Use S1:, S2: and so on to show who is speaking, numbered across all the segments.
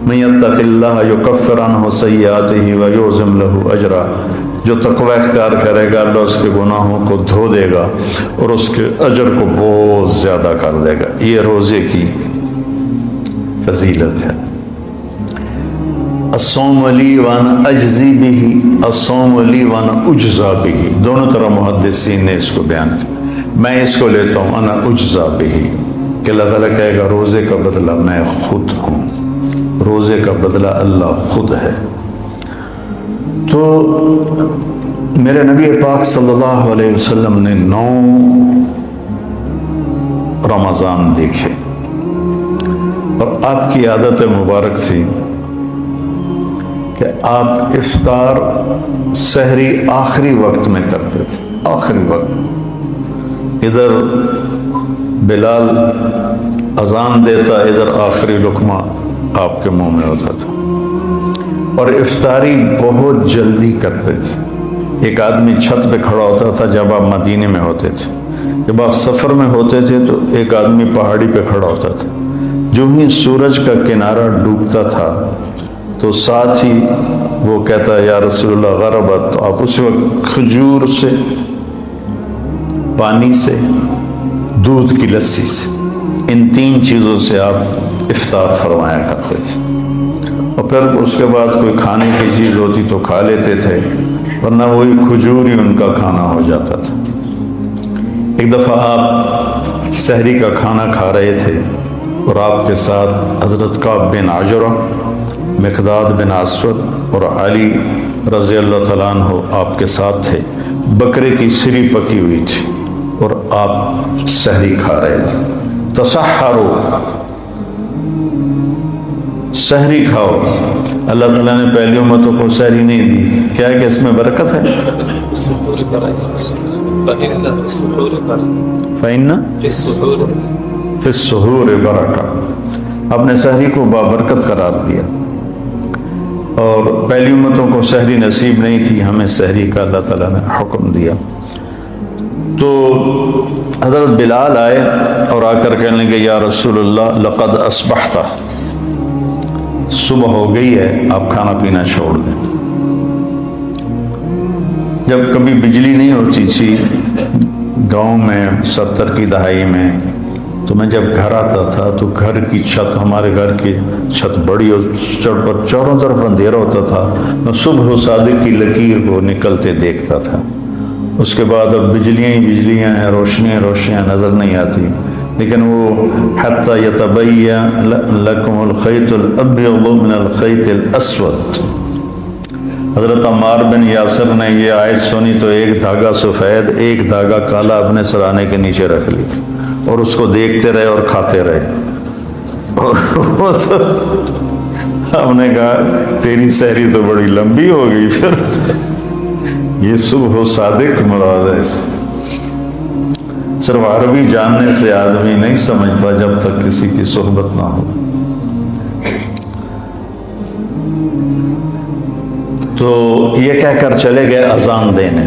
S1: من یتق اللہ یکفر عنہ سیئاتہ ویعظم لہ اجرا، جو تقوی اختیار کرے گا اللہ اس کے گناہوں کو دھو دے گا اور اس کے اجر کو بہت زیادہ کر دے گا۔ یہ روزے کی فضیلت ہے۔ الصوم لی وانا اجزی بہ، الصوم لی وانا اجزا بہ، دونوں طرح محدثین نے اس کو بیان کیا۔ میں اس کو لیتا ہوں انا اجزا بہ، کہ اللہ تعالیٰ کہے گا روزے کا بدلہ میں خود ہوں، روزے کا بدلہ اللہ خود ہے۔ تو میرے نبی پاک صلی اللہ علیہ وسلم نے 9 رمضان دیکھے، اور آپ کی عادت مبارک تھی کہ آپ افطار سحری آخری وقت میں کرتے تھے، آخری وقت۔ ادھر بلال اذان دیتا، ادھر آخری لقمہ آپ کے منہ میں ہوتا تھا، اور افطاری بہت جلدی کرتے تھے۔ ایک آدمی چھت پہ کھڑا ہوتا تھا جب آپ مدینے میں ہوتے تھے، جب آپ سفر میں ہوتے تھے تو ایک آدمی پہاڑی پہ کھڑا ہوتا تھا، جو ہی سورج کا کنارہ ڈوبتا تھا تو ساتھ ہی وہ کہتا یا رسول اللہ غربت، تو آپ اس وقت کھجور سے، پانی سے، دودھ کی لسی سے، ان 3 چیزوں سے آپ افطار فرمایا کرتے تھے، اور پھر اس کے بعد کوئی کھانے کی چیز ہوتی تو کھا لیتے تھے، ورنہ وہی کھجور ہی ان کا کھانا ہو جاتا تھا۔ ایک دفعہ آپ سحری کا کھانا کھا رہے تھے اور آپ کے ساتھ حضرت کعب بن عجرہ، مقداد بن اسود اور علی رضی اللہ تعالیٰ عنہ آپ کے ساتھ تھے۔ بکرے کی سری پکی ہوئی تھی اور آپ سحری کھا رہے تھے۔ تسحروا، سحری کھاؤ۔ اللہ تعالیٰ نے پہلی امتوں کو سحری نہیں دی، کیا ہے کہ اس میں برکت ہے؟ فَإِنَّ فِي السُّحُورِ بَرَكَةٌ، اپنے سحری کو بابرکت قرار دیا، اور پہلی امتوں کو سحری نصیب نہیں تھی، ہمیں سحری کا اللہ تعالیٰ نے حکم دیا۔ تو حضرت بلال آئے اور آ کر کہنے لگے یا رسول اللہ لقد اصبحت، صبح ہو گئی ہے، آپ کھانا پینا چھوڑ دیں۔ جب کبھی بجلی نہیں ہوتی تھی گاؤں میں 70 کی دہائی میں، تو میں جب گھر آتا تھا تو گھر کی چھت، ہمارے گھر کی چھت بڑی اور چاروں طرف اندھیرا ہوتا تھا، میں صبح و صادق کی لکیر کو نکلتے دیکھتا تھا۔ اس کے بعد اب بجلیاں ہی بجلیاں ہیں، روشنیاں روشنیاں نظر نہیں آتی، لیکن وہ حتی یتبین لکم الخیط الابیض من الخیط الاسود، حضرت عمار بن یاسر نے یہ آیت سنی تو ایک دھاگا سفید ایک دھاگا کالا اپنے سرانے کے نیچے رکھ لی، اور اس کو دیکھتے رہے اور کھاتے رہے۔ ہم نے کہا تیری سحری تو بڑی لمبی ہو گئی، پھر یہ صبح و صادق مراد ہے۔ صرف عربی جاننے سے آدمی نہیں سمجھتا جب تک کسی کی صحبت نہ ہو۔ تو یہ کہہ کر چلے گئے اذان دینے۔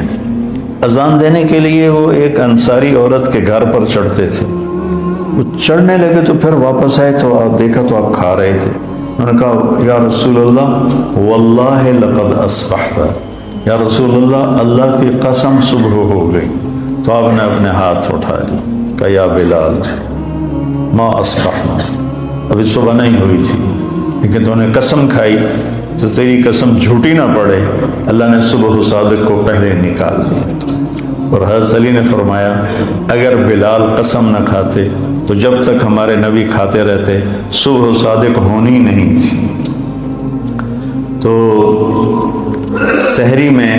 S1: اذان دینے کے لیے وہ ایک انصاری عورت کے گھر پر چڑھتے تھے، وہ چڑھنے لگے تو پھر واپس آئے تو دیکھا تو آپ کھا رہے تھے۔ انہوں نے کہا یا رسول اللہ واللہ لقد اصبحت، یا رسول اللہ اللہ کی قسم صبح ہو گئی۔ تو آپ نے اپنے ہاتھ اٹھا لی، کہا یا بلال ما اصبحنا، ابھی صبح نہیں ہوئی تھی لیکن تو نے قسم کھائی تو تیری قسم جھوٹی نہ پڑے، اللہ نے صبح و صادق کو پہلے نکال دیا۔ اور حضرت علی نے فرمایا اگر بلال قسم نہ کھاتے تو جب تک ہمارے نبی کھاتے رہتے صبح و صادق ہونی نہیں تھی۔ تو سحری میں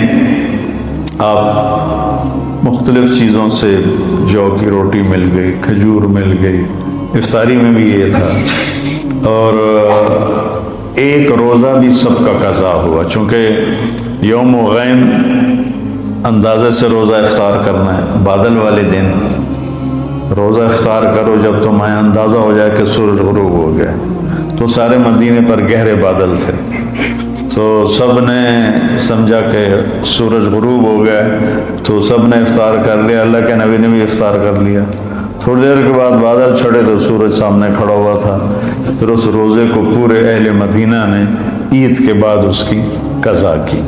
S1: آپ مختلف چیزوں سے، جو کی روٹی مل گئی، کھجور مل گئی، افطاری میں بھی یہ تھا، اور ایک روزہ بھی سب کا قضا ہوا، چونکہ یوم غیم اندازے سے روزہ افطار کرنا ہے، بادل والے دن روزہ افطار کرو جب تمہیں اندازہ ہو جائے کہ سورج غروب ہو گیا۔ تو سارے مدینے پر گہرے بادل تھے، تو سب نے سمجھا کہ سورج غروب ہو گیا، تو سب نے افطار کر لیا، اللہ کے نبی نے بھی افطار کر لیا۔ تھوڑی دیر کے بعد بادل چھڑے تو سورج سامنے کھڑا ہوا تھا. پھر اس روزے کو پورے اہل مدینہ نے عید کے بعد اس کی قضا کی.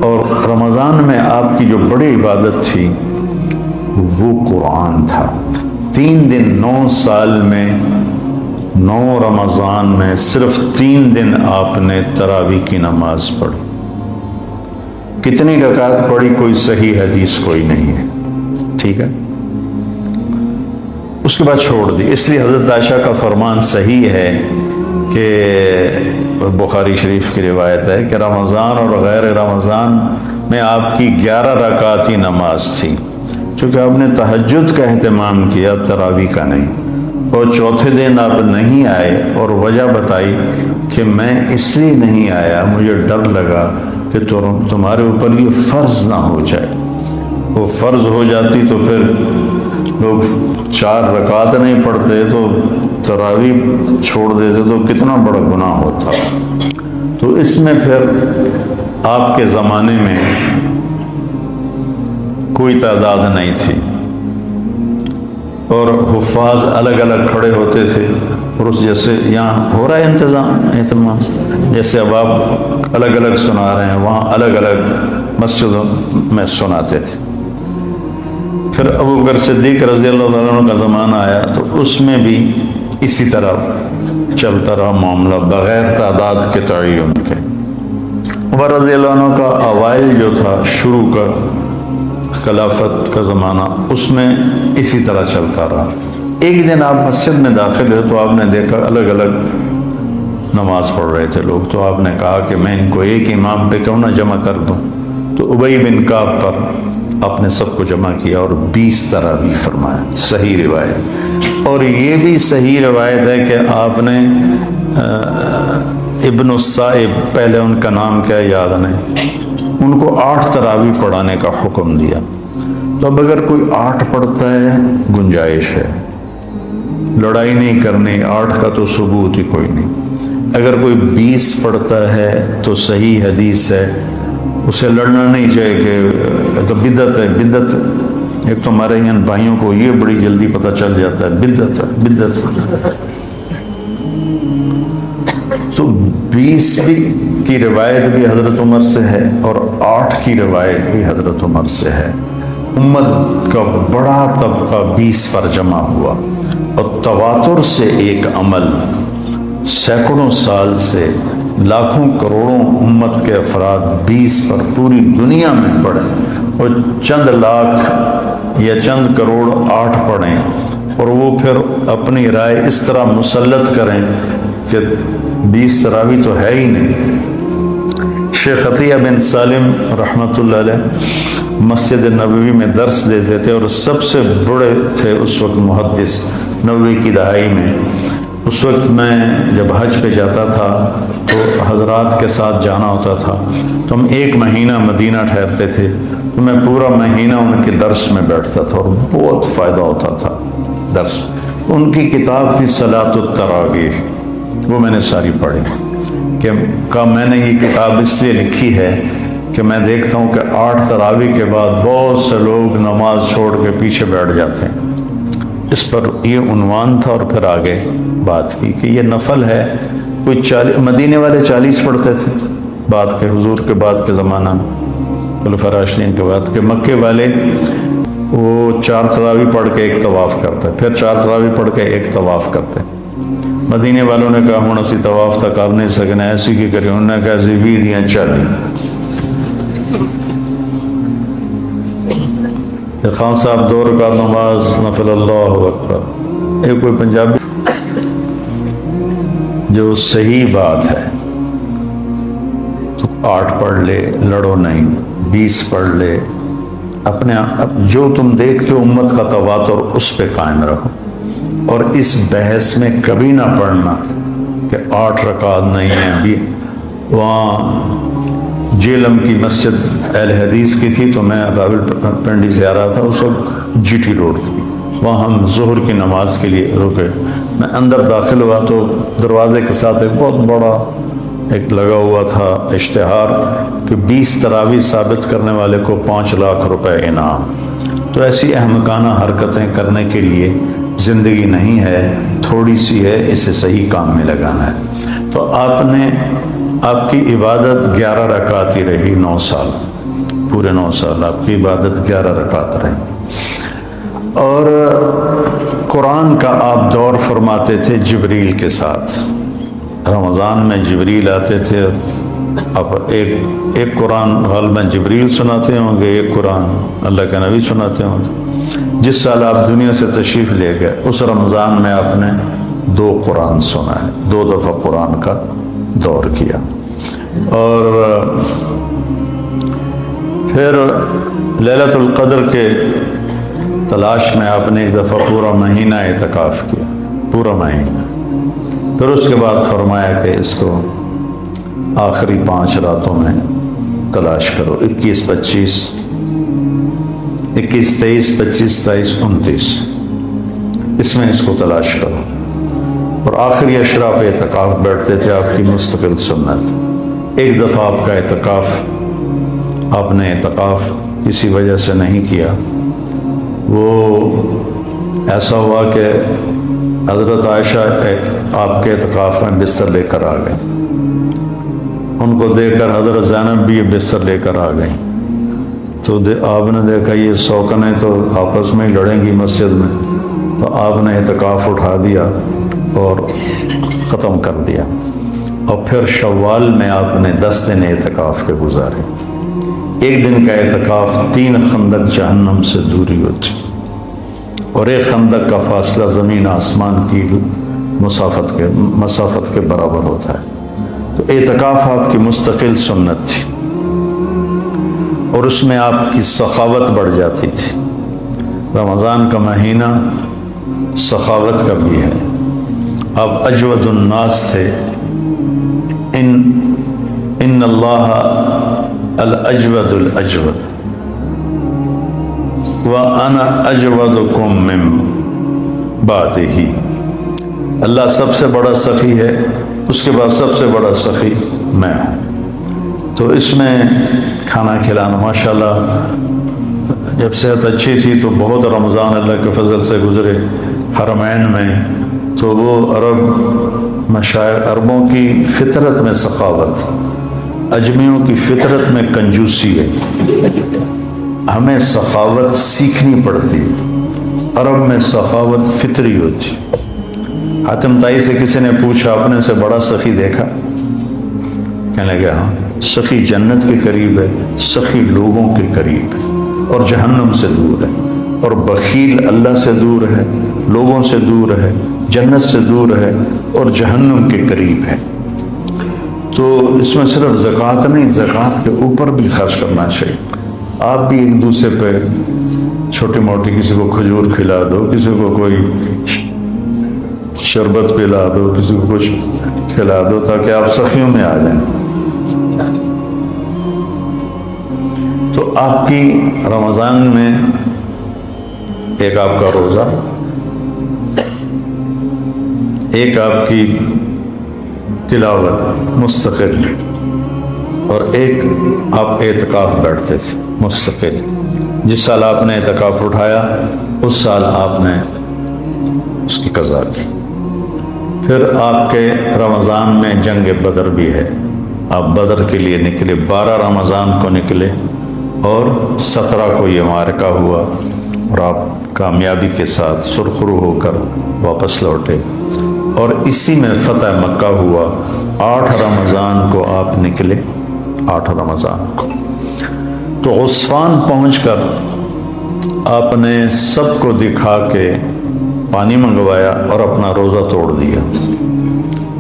S1: اور رمضان میں آپ کی جو بڑی عبادت تھی وہ قرآن تھا. 3 دن 9 سال میں 9 رمضان میں صرف 3 دن آپ نے تراویح کی نماز پڑھی. کتنی رکعت پڑھی کوئی صحیح حدیث کوئی نہیں ہے. ٹھیک ہے. اس کے بعد چھوڑ دی. اس لیے حضرت عائشہ کا فرمان صحیح ہے کہ بخاری شریف کی روایت ہے کہ رمضان اور غیر رمضان میں آپ کی 11 رکعت ہی نماز تھی. چونکہ آپ نے تہجد کا اہتمام کیا، تراویح کا نہیں. اور چوتھے دن آپ نہیں آئے اور وجہ بتائی کہ میں اس لیے نہیں آیا، مجھے ڈر لگا کہ تمہارے اوپر یہ فرض نہ ہو جائے. وہ فرض ہو جاتی تو پھر لوگ 4 رکعت نہیں پڑھتے تو تراویح چھوڑ دیتے تو کتنا بڑا گناہ ہوتا. تو اس میں پھر آپ کے زمانے میں کوئی تعداد نہیں تھی اور حفاظ الگ الگ کھڑے ہوتے تھے. اور اس جیسے یہاں ہو رہا ہے اہتمام، جیسے اب آپ الگ الگ سنا رہے ہیں، وہاں الگ الگ مسجدوں میں سناتے تھے. پھر ابو بکر صدیق رضی اللہ عنہ کا زمانہ آیا تو اس میں بھی اسی طرح چلتا رہا معاملہ بغیر تعداد کے تعین کے. عمر رضی اللہ عنہ کا اوائل جو تھا شروع کا خلافت کا زمانہ، اس میں اسی طرح چلتا رہا. ایک دن آپ مسجد میں داخل ہوئے تو آپ نے دیکھا الگ الگ نماز پڑھ رہے تھے لوگ. تو آپ نے کہا کہ میں ان کو ایک امام پہ کیوں نہ جمع کر دوں. تو ابی بن کعب پر آپ نے سب کو جمع کیا اور 20 تراویح فرمایا. صحیح روایت. اور یہ بھی صحیح روایت ہے کہ آپ نے ابن الصائب، پہلے ان کا نام کیا یاد نہیں، ان کو 8 تراویح پڑھانے کا حکم دیا. تو اب اگر کوئی 8 پڑھتا ہے گنجائش ہے، لڑائی نہیں کرنی. 8 کا تو ثبوت ہی کوئی نہیں. اگر کوئی 20 پڑھتا ہے تو صحیح حدیث ہے، اسے لڑنا نہیں چاہیے کہ تو بدعت ہے. بدعت ایک تو ہمارے یہاں بھائیوں کو یہ بڑی جلدی پتہ چل جاتا ہے بدعت ہے بدعت. تو 20 کی روایت بھی حضرت عمر سے ہے اور 8 کی روایت بھی حضرت عمر سے ہے. امت کا بڑا طبقہ 20 پر جمع ہوا. اور تواتر سے ایک عمل سینکڑوں سال سے لاکھوں کروڑوں امت کے افراد 20 پر پوری دنیا میں پڑھیں اور چند لاکھ یا چند کروڑ 8 پڑھیں اور وہ پھر اپنی رائے اس طرح مسلط کریں کہ 20 تراویح تو ہے ہی نہیں. شیخ عطیہ بن سالم رحمۃ اللہ علیہ مسجد نبوی میں درس دیتے تھے اور سب سے بڑے تھے اس وقت محدث 90 کی دہائی میں. اس وقت میں جب حج پہ جاتا تھا تو حضرات کے ساتھ جانا ہوتا تھا تو ہم 1 مہینہ مدینہ ٹھہرتے تھے. تو میں پورا مہینہ ان کے درس میں بیٹھتا تھا اور بہت فائدہ ہوتا تھا درس. ان کی کتاب تھی صلاۃ التراویح، وہ میں نے ساری پڑھی. کہ میں نے یہ کتاب اس لیے لکھی ہے کہ میں دیکھتا ہوں کہ 8 تراویح کے بعد بہت سے لوگ نماز چھوڑ کے پیچھے بیٹھ جاتے ہیں. اس پر یہ عنوان تھا اور پھر آگے بات کی کہ یہ نفل ہے. کوئی 40 مدینے والے 40 پڑھتے تھے بعد کے حضور کے بعد کے زمانہ میں، خلفاء راشدین کے بعد کے. مکے والے وہ 4 تراویح پڑھ کے ایک طواف کرتے، پھر 4 تراویح پڑھ کے ایک طواف کرتے. مدینے والوں نے کہا ہوں اسی طواف تک کر نہیں سکنا، ایسی کی کری. انہوں نے کہا ایسی 20 دیاں 40. خان صاحب 2 رکعت نماز نفل اللہ اکبر. ایک کوئی پنجابی جو صحیح بات ہے تو 8 پڑھ لے، لڑو نہیں. 20 پڑھ لے. اپنے جو تم دیکھتے ہو امت کا تواتر اس پہ قائم رہو. اور اس بحث میں کبھی نہ پڑھنا کہ 8 رکعت نہیں ہیں. وہاں جیلم کی مسجد اہل حدیث کی تھی تو میں راول پنڈی سے آ رہا تھا، اس وقت جی ٹی روڈ تھی. وہاں ہم ظہر کی نماز کے لیے رکے. میں اندر داخل ہوا تو دروازے کے ساتھ ایک بہت بڑا ایک لگا ہوا تھا اشتہار کہ 20 تراویح ثابت کرنے والے کو 5 لاکھ روپے انعام. تو ایسی احمقانہ حرکتیں کرنے کے لیے زندگی نہیں ہے، تھوڑی سی ہے، اسے صحیح کام میں لگانا ہے۔ تو آپ کی عبادت 11 رکعت ہی رہی 9 سال، پورے 9 سال آپ کی عبادت 11 رکعت رہی۔ اور قرآن کا آپ دور فرماتے تھے جبریل کے ساتھ، رمضان میں جبریل آتے تھے، اب ایک قرآن غالباً جبریل سناتے ہوں گے، ایک قرآن اللہ کے نبی سناتے ہوں گے۔ جس سال آپ دنیا سے تشریف لے گئے اس رمضان میں آپ نے 2 قرآن سنا ہے، 2 دفعہ قرآن کا دور کیا۔ اور پھر لیلۃ القدر کے تلاش میں آپ نے ایک دفعہ پورا مہینہ اعتکاف کیا، پورا مہینہ۔ پھر اس کے بعد فرمایا کہ اس کو آخری 5 راتوں میں تلاش کرو، 21، 25، 21، 23، 25، 27، 29، اس میں اس کو تلاش کرو۔ اور آخری اشرا پہ اعتکاف بیٹھتے تھے، آپ کی مستقل سنت۔ ایک دفعہ آپ کا آپ نے اعتکاف کسی وجہ سے نہیں کیا، وہ ایسا ہوا کہ حضرت عائشہ آپ کے اعتکاف میں بستر لے کر آ گئیں، ان کو دیکھ کر حضرت زینب بھی یہ بستر لے کر آ گئیں۔ تو آپ نے دیکھا یہ سوکنیں تو آپس میں ہی لڑیں گی مسجد میں، تو آپ نے اعتکاف اٹھا دیا اور ختم کر دیا۔ اور پھر شوال میں آپ نے 10 دن اعتکاف کے گزارے۔ ایک دن کا اعتکاف 3 خندق جہنم سے دوری ہوتی، اور ایک خندق کا فاصلہ زمین آسمان کی مسافت کے برابر ہوتا ہے۔ تو اعتکاف آپ کی مستقل سنت تھی، اور اس میں آپ کی سخاوت بڑھ جاتی تھی۔ رمضان کا مہینہ سخاوت کا بھی ہے، آپ اجود الناس تھے۔ ان اللہ الاجود الاجود وانا اجودکم من بعدہ، اللہ سب سے بڑا سخی ہے، اس کے بعد سب سے بڑا سخی میں ہوں۔ تو اس میں کھانا کھلانا ماشاءاللہ، جب صحت اچھی تھی تو بہت رمضان اللہ کے فضل سے گزرے حرمین میں، تو وہ عربوں کی فطرت میں سخاوت، اجمیوں کی فطرت میں کنجوسی ہے، ہمیں سخاوت سیکھنی پڑتی ہے، عرب میں سخاوت فطری ہوتی۔ حاتم طائی سے کسی نے پوچھا اپنے سے بڑا سخی دیکھا؟ کہنے لگا ہاں، سخی جنت کے قریب ہے، سخی لوگوں کے قریب ہے اور جہنم سے دور ہے، اور بخیل اللہ سے دور ہے، لوگوں سے دور ہے، جنت سے دور ہے اور جہنم کے قریب ہے۔ تو اس میں صرف زکوٰۃ نہیں، زکوٰۃ کے اوپر بھی خرچ کرنا چاہیے۔ آپ بھی ایک دوسرے پہ چھوٹی موٹی، کسی کو کھجور کھلا دو، کسی کو کوئی شربت پلا دو، کسی کو کچھ کھلا دو، تاکہ آپ سخیوں میں آ جائیں۔ تو آپ کی رمضان میں ایک آپ کا روزہ، ایک آپ کی تلاوت مستقل، اور ایک آپ اعتکاف بیٹھتے تھے مستقل۔ جس سال آپ نے اعتکاف اٹھایا اس سال آپ نے اس کی قضا کی۔ پھر آپ کے رمضان میں جنگ بدر بھی ہے، آپ بدر کے لیے نکلے، 12 رمضان کو نکلے اور 17 کو یہ معرکہ ہوا، اور آپ کامیابی کے ساتھ سرخرو ہو کر واپس لوٹے، اور اسی میں فتح مکہ ہوا۔ 8 رمضان کو آپ نکلے، 8 رمضان کو۔ تو عصفان پہنچ کر آپ نے سب کو دکھا کے پانی منگوایا اور اپنا روزہ توڑ دیا۔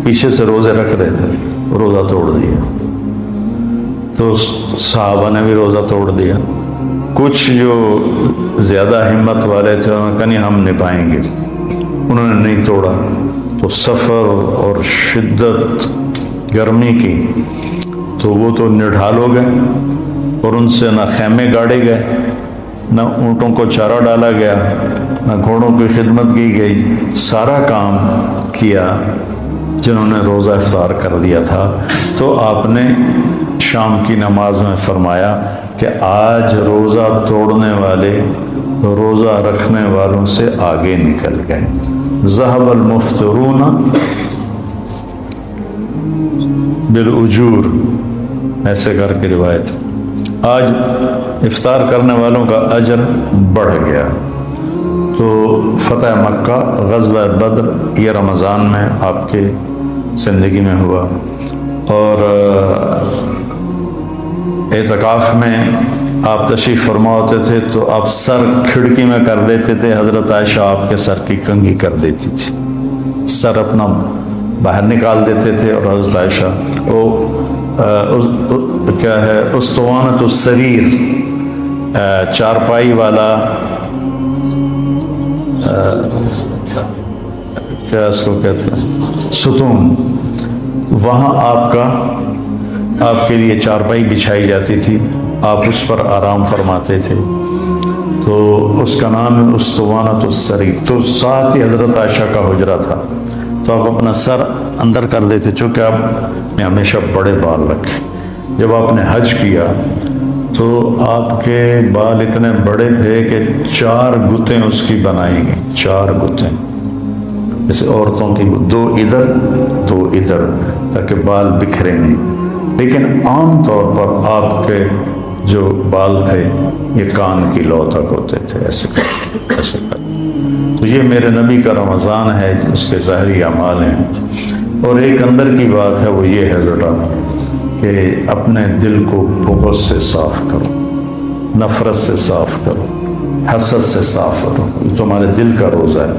S1: پیچھے سے روزے رکھ رہے تھے، روزہ توڑ دیا۔ تو صحابہ نے بھی روزہ توڑ دیا۔ کچھ جو زیادہ ہمت والے تھے انہوں نے کہا نہیں ہم نبھائیں گے، انہوں نے نہیں توڑا۔ تو سفر اور شدت گرمی کی، تو وہ تو نڈھال ہو گئے، اور ان سے نہ خیمے گاڑے گئے، نہ اونٹوں کو چارہ ڈالا گیا، نہ گھوڑوں کی خدمت کی گئی، سارا کام کیا جنہوں نے روزہ افطار کر دیا تھا۔ تو آپ نے شام کی نماز میں فرمایا کہ آج روزہ توڑنے والے روزہ رکھنے والوں سے آگے نکل گئے. ذهب المفطرون بالاجور، ایسے کر کے روایت. آج افطار کرنے والوں کا اجر بڑھ گیا. تو فتح مکہ، غزوہ بدر یہ رمضان میں آپ کے زندگی میں ہوا، اور اعتکاف میں آپ تشریف فرما ہوتے تھے تو آپ سر کھڑکی میں کر دیتے تھے. حضرت عائشہ آپ کے سر کی کنگھی کر دیتی تھی، سر اپنا باہر نکال دیتے تھے، اور حضرت عائشہ کیا ہے اسطوانۃ السریر، چارپائی والا کیا اس کو کہتے ہیں، ستون، وہاں آپ کے لیے چارپائی بچھائی جاتی تھی، آپ اس پر آرام فرماتے تھے. تو اس کا نام ہے اسطوانۃ السریر. تو ساتھ ہی حضرت عائشہ کا حجرہ تھا، تو آپ اپنا سر اندر کر دیتے، چونکہ آپ نے ہمیشہ بڑے بال رکھے. جب آپ نے حج کیا تو آپ کے بال اتنے بڑے تھے کہ 4 گتیں اس کی بنائی گئیں، 4 گتیں، جیسے عورتوں کی 2 ادھر 2 ادھر، تاکہ بال بکھرے نہیں. لیکن عام طور پر آپ کے جو بال تھے یہ کان کی لو تک ہوتے تھے، ایسے کر. تو یہ میرے نبی کا رمضان ہے، اس کے ظاہری اعمال ہیں. اور ایک اندر کی بات ہے، وہ یہ ہے بیٹا کہ اپنے دل کو بغض سے صاف کرو، نفرت سے صاف کرو، حسد سے صاف کرو. یہ تمہارے دل کا روزہ ہے،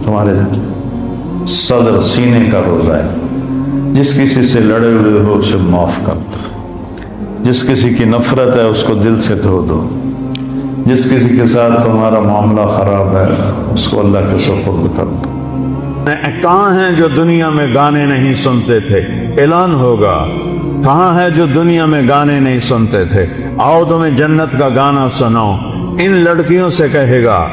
S1: تمہارے صدر سینے کا روزہ ہے. جس کسی سے لڑے ہوئے ہو اسے معاف کر دو، جس کسی کی نفرت ہے اس کو دل سے دھو دو، جس کسی کے ساتھ تمہارا معاملہ خراب ہے اس کو اللہ کے سپرد کر دو. کہاں ہیں جو دنیا میں گانے نہیں سنتے تھے؟ اعلان ہوگا. کہاں ہے جو دنیا میں گانے نہیں سنتے تھے؟ آؤ تمہیں جنت کا گانا سناؤ. ان لڑکیوں سے کہے گا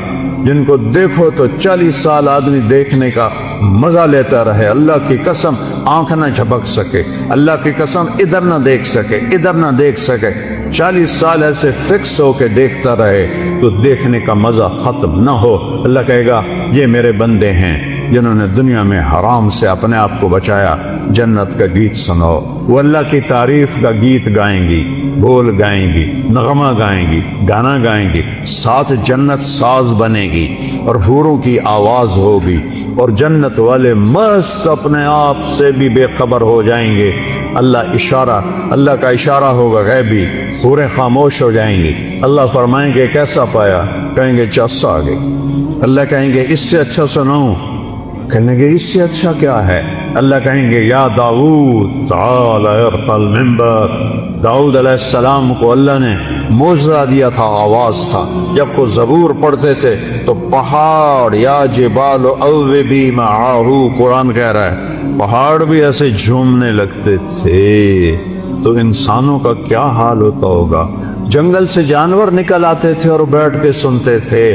S1: جن کو دیکھو تو 40 سال آدمی دیکھنے کا مزہ لیتا رہے، اللہ کی قسم آنکھ نہ جھپک سکے، اللہ کی قسم ادھر نہ دیکھ سکے، ادھر نہ دیکھ سکے، 40 سال ایسے فکس ہو کے دیکھتا رہے تو دیکھنے کا مزہ ختم نہ ہو. اللہ کہے گا یہ میرے بندے ہیں جنہوں نے دنیا میں حرام سے اپنے آپ کو بچایا. جنت کا گیت سنو. وہ اللہ کی تعریف کا گیت گائیں گی، بول گائیں گی، نغمہ گائیں گی، گانا گائیں گی، ساتھ جنت ساز بنے گی اور حوروں کی آواز ہوگی، اور جنت والے مست اپنے آپ سے بھی بے خبر ہو جائیں گے. اللہ کا اشارہ ہوگا غیبی، حوریں خاموش ہو جائیں گی. اللہ فرمائیں گے کیسا پایا؟ کہیں گے چس آ گئی. اللہ کہیں گے اس سے اچھا سناؤں؟ کہنے گے اس سے اچھا کیا ہے؟ اللہ کہیں گے یا داؤد تعال ارقى المنبر. داؤد علیہ السلام کو اللہ نے معجزہ دیا تھا، آواز تھا. جب وہ زبور پڑھتے تھے تو پہاڑ یا جبال اوبی معاہو، قرآن کہہ رہا ہے پہاڑ بھی ایسے جھومنے لگتے تھے. تو انسانوں کا کیا حال ہوتا ہوگا؟ جنگل سے جانور نکل آتے تھے اور بیٹھ کے سنتے تھے.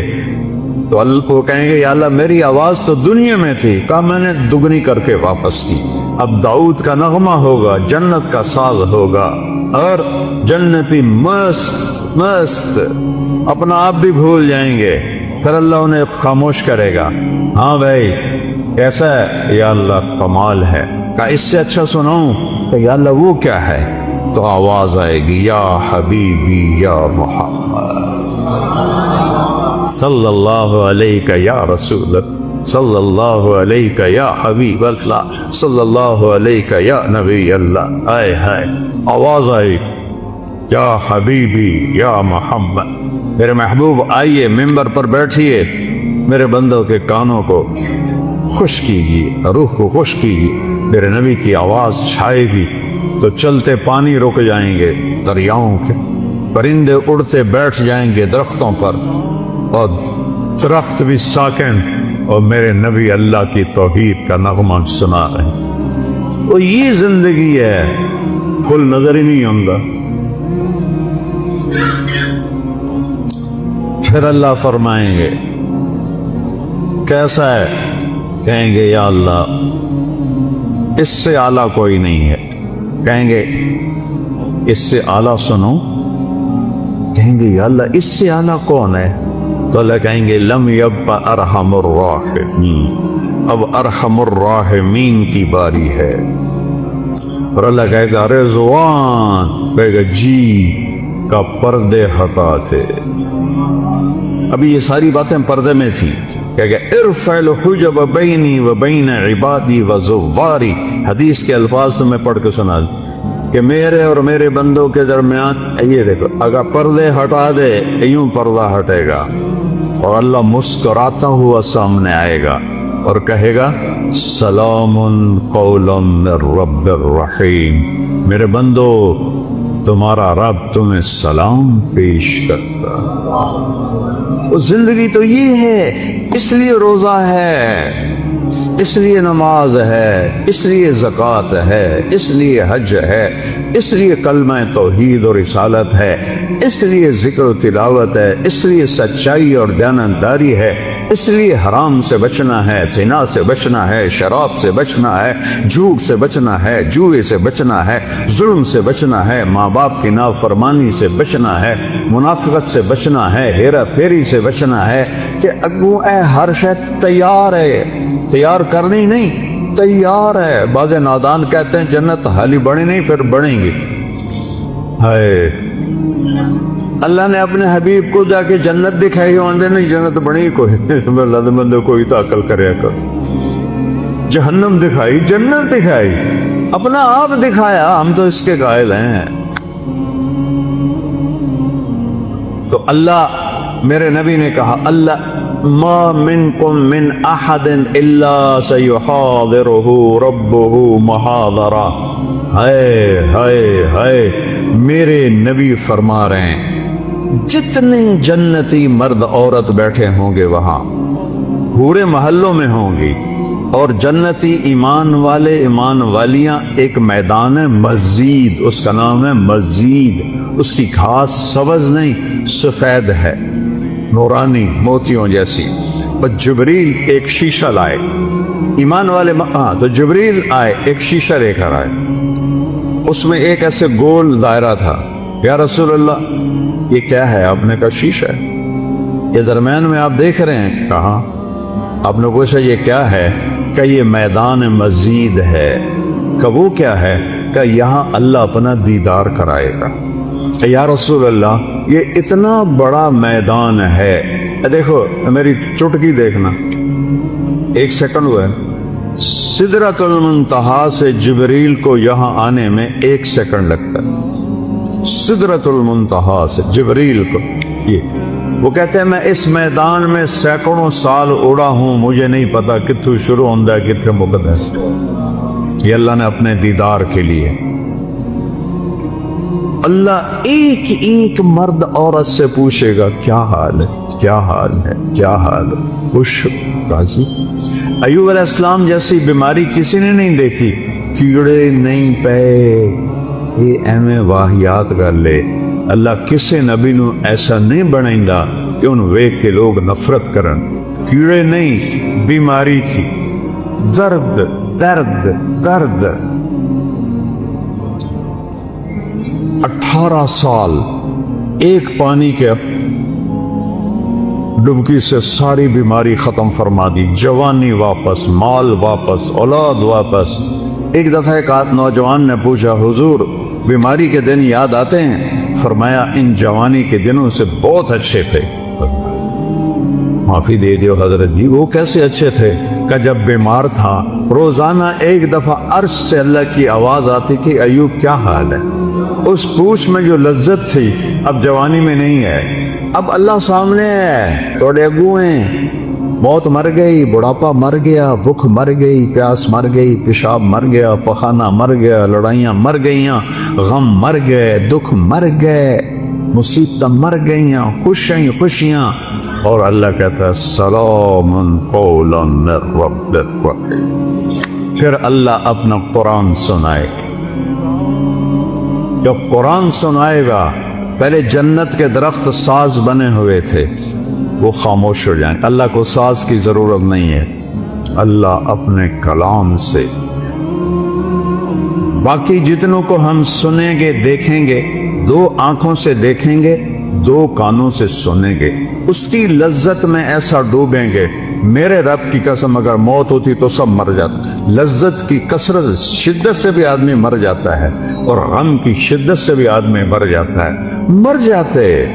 S1: تو اللہ کو کہیں گے یا اللہ میری آواز تو دنیا میں تھی، کہا میں نے دگنی کر کے واپس کی. اب داؤد کا نغمہ ہوگا، جنت کا ساز ہوگا، اور جنتی مست اپنا آپ بھی بھول جائیں گے. پھر اللہ انہیں خاموش کرے گا. ہاں بھائی کیسا ہے؟ یا اللہ کمال ہے. کہا اس سے اچھا سناؤں؟ کہ یا اللہ وہ کیا ہے؟ تو آواز آئے گی یا حبیبی یا محمد صلی اللہ علیہ یا رسول صلی اللہ علیہ یا حبیب اللہ صلی اللہ علیہ یا نبی اللہ. آئے ہائے آواز آئے گی یا حبیبی یا محمد. میرے محبوب آئیے ممبر پر بیٹھیے، میرے بندوں کے کانوں کو خوش کیجیے، روح کو خوش کیجیے. میرے نبی کی آواز چھائے گی تو چلتے پانی رک جائیں گے دریاؤں کے، پرندے اڑتے بیٹھ جائیں گے درختوں پر، اور درخت بھی ساکن، اور میرے نبی اللہ کی توحید کا نغمہ سنا رہے ہیں. وہ یہ زندگی ہے، پھول نظر ہی نہیں آتا. پھر اللہ فرمائیں گے کیسا ہے؟ کہیں گے یا اللہ اس سے اعلیٰ کوئی نہیں ہے. کہیں گے اس سے اعلیٰ سنو؟ کہیں گے یا اللہ اس سے اعلیٰ کون ہے؟ تو اللہ کہیں گے لم یبق ارحم الراحمین، اب ارحم الراحمین کی باری ہے۔ اور اللہ کہے گا رضوان، کہے گا جی کا پردے ہٹا تھے۔ ابھی یہ ساری باتیں پردے میں تھیں، کہے گا ارفع الحجب بینی و بین عبادی و زواری۔ حدیث کے الفاظ تو میں پڑھ کے سنا دوں کہ میرے اور میرے بندوں کے درمیان یہ دیکھو، اگر پردے ہٹا دے یوں پردہ ہٹے گا، اور اللہ مسکراتا ہوا سامنے آئے گا اور کہے گا سلام قولا من رب الرحیم، میرے بندو تمہارا رب تمہیں سلام پیش کرتا۔ وہ زندگی تو یہ ہے، اس لیے روزہ ہے، اس لیے نماز ہے، اس لیے زکوٰۃ ہے، اس لیے حج ہے، اس لیے کلمہ توحید اور رسالت ہے، اس لیے ذکر و تلاوت ہے، اس لیے سچائی اور دیانتداری ہے، اس لیے حرام سے بچنا ہے، زنا سے بچنا ہے، شراب سے بچنا ہے، جھوٹ سے بچنا ہے، جوئے سے بچنا ہے، ظلم سے بچنا ہے، ماں باپ کی نافرمانی سے بچنا ہے، منافقت سے بچنا ہے، ہیرا پھیری سے بچنا ہے، کہ اگو اے ہر شے تیار ہے، تیار کرنی نہیں، تیار ہے۔ بعض نادان کہتے ہیں جنت حالی بڑی نہیں پھر بڑھیں گی۔ ہائے، اللہ نے اپنے حبیب کو جا کے جنت دکھائی، ہوندے نہیں جنت بڑی کوئی اللہ بندے کوئی تو عقل کرے کر۔ جہنم دکھائی، جنت دکھائی، اپنا آپ دکھایا، ہم تو اس کے قائل ہیں۔ تو اللہ، میرے نبی نے کہا اللہ ما منکم من احد الا سیحاضرہ ربہ محاضرہ۔ ہائے ہائے ہائے، میرے نبی فرما رہے ہیں جتنے جنتی مرد عورت بیٹھے ہوں گے وہاں پورے محلوں میں ہوں گی، اور جنتی ایمان والے ایمان والیاں ایک میدان ہے مسجد، اس کا نام ہے مسجد، اس کی گھاس سبز نہیں سفید ہے، نورانی موتیوں جیسی۔ اور جبریل ایک شیشہ لائے، ایمان والے تو جبریل آئے ایک شیشہ لے کر آئے، اس میں ایک ایسے گول دائرہ تھا۔ یا رسول اللہ یہ کیا ہے؟ آپ نے کہا شیشہ ہے، یہ درمیان میں آپ دیکھ رہے ہیں؟ کہا۔ آپ نے پوچھا یہ کیا ہے؟ کہ یہ میدان مسجد ہے۔ کہ وہ کیا ہے؟ کہ یہاں اللہ اپنا دیدار کرائے گا۔ یا رسول اللہ یہ اتنا بڑا میدان ہے، دیکھو میری چٹکی دیکھنا، ایک سیکنڈ ہوا ہے، سدرۃ المنتہا سے جبریل کو یہاں آنے میں 1 سیکنڈ لگتا ہے، سدرۃ المنتہا سے جبریل کو۔ یہ وہ کہتے ہیں میں اس میدان میں سینکڑوں سال اڑا ہوں، مجھے نہیں پتا کتوں شروع ہوتا ہے کتنے مقد ہے۔ یہ اللہ نے اپنے دیدار کے لیے، اللہ ایک ایک مرد عورت سے پوچھے گا کیا حال ہے، کیا حال ہے، کیا حال ہے، خوش راضی؟ ایوب علیہ السلام جیسی بیماری کسی نے نہیں دیکھی، کیڑے نہیں پے، یہ ایویں واہیات کر لے۔ اللہ کسے نبی نو ایسا نہیں بنائندا کہ انہوں ویک کے لوگ نفرت کرن، کیڑے نہیں، بیماری تھی، درد درد درد۔ 18 سال ایک پانی کے ڈبکی سے ساری بیماری ختم فرما دی، جوانی واپس، مال واپس، اولاد واپس۔ ایک دفعہ ایک نوجوان نے پوچھا حضور بیماری کے دن یاد آتے ہیں؟ فرمایا ان جوانی کے دنوں سے بہت اچھے تھے۔ معافی دے دیو حضرت جی، وہ کیسے اچھے تھے؟ کہ جب بیمار تھا روزانہ ایک دفعہ عرش سے اللہ کی آواز آتی تھی ایوب کیا حال ہے؟ اس پوچھ میں جو لذت تھی اب جوانی میں نہیں ہے۔ اب اللہ سامنے ہے، توڑے اگو ہیں، موت مر گئی، بڑھاپا مر گیا، بھوک مر گئی، پیاس مر گئی، پیشاب مر گیا، پخانہ مر گیا، لڑائیاں مر گئیاں، غم مر گئے، دکھ مر گئے، مصیبتیں مر گئیاں، خوشیاں، اور اللہ کہتا ہے سلام قولا من رب الرحیم۔ پھر اللہ اپنا قرآن سنائے، جب قرآن سنائے گا، پہلے جنت کے درخت ساز بنے ہوئے تھے، وہ خاموش ہو جائیں۔ اللہ کو ساز کی ضرورت نہیں ہے، اللہ اپنے کلام سے باقی جتنوں کو ہم سنیں گے دیکھیں گے، 2 آنکھوں سے دیکھیں گے، 2 کانوں سے سنیں گے،
S2: اس کی لذت میں ایسا ڈوبیں گے، میرے رب کی قسم اگر موت ہوتی تو سب مر جاتے۔ لذت کی کثرت شدت سے بھی آدمی مر جاتا ہے، اور غم کی شدت سے بھی آدمی مر جاتا ہے۔ مر جاتے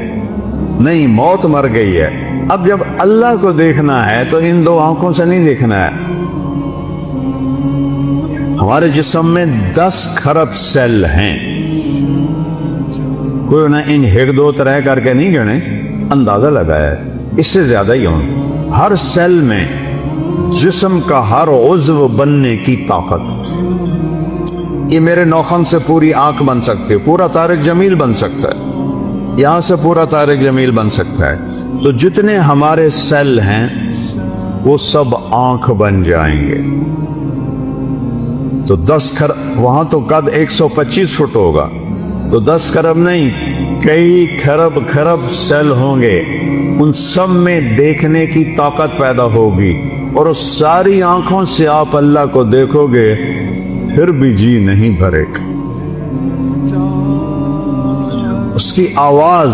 S2: نہیں، موت مر گئی ہے۔ اب جب اللہ کو دیکھنا ہے تو ان دو آنکھوں سے نہیں دیکھنا ہے۔ ہمارے جسم میں 10 کھرب سیل ہیں، کوئی نہ ان ایک دو طرح کر کے نہیں گنے، اندازہ لگایا ہے اس سے زیادہ ہی ہوں۔ ہر سیل میں جسم کا ہر عضو بننے کی طاقت۔ یہ میرے نوخن سے پوری آنکھ بن سکتی ہے، پورا طارق جمیل بن سکتا ہے، یہاں سے پورا طارق جمیل بن سکتا ہے۔ تو جتنے ہمارے سیل ہیں وہ سب آنکھ بن جائیں گے۔ تو 10 کھرب، وہاں تو قد 125 فٹ ہوگا، تو 10 کھرب نہیں، کئی کھرب سیل ہوں گے، ان سب میں دیکھنے کی طاقت پیدا ہوگی، اور اس ساری آنکھوں سے آپ اللہ کو دیکھو گے پھر بھی جی نہیں بھرے گا۔ اس کی آواز،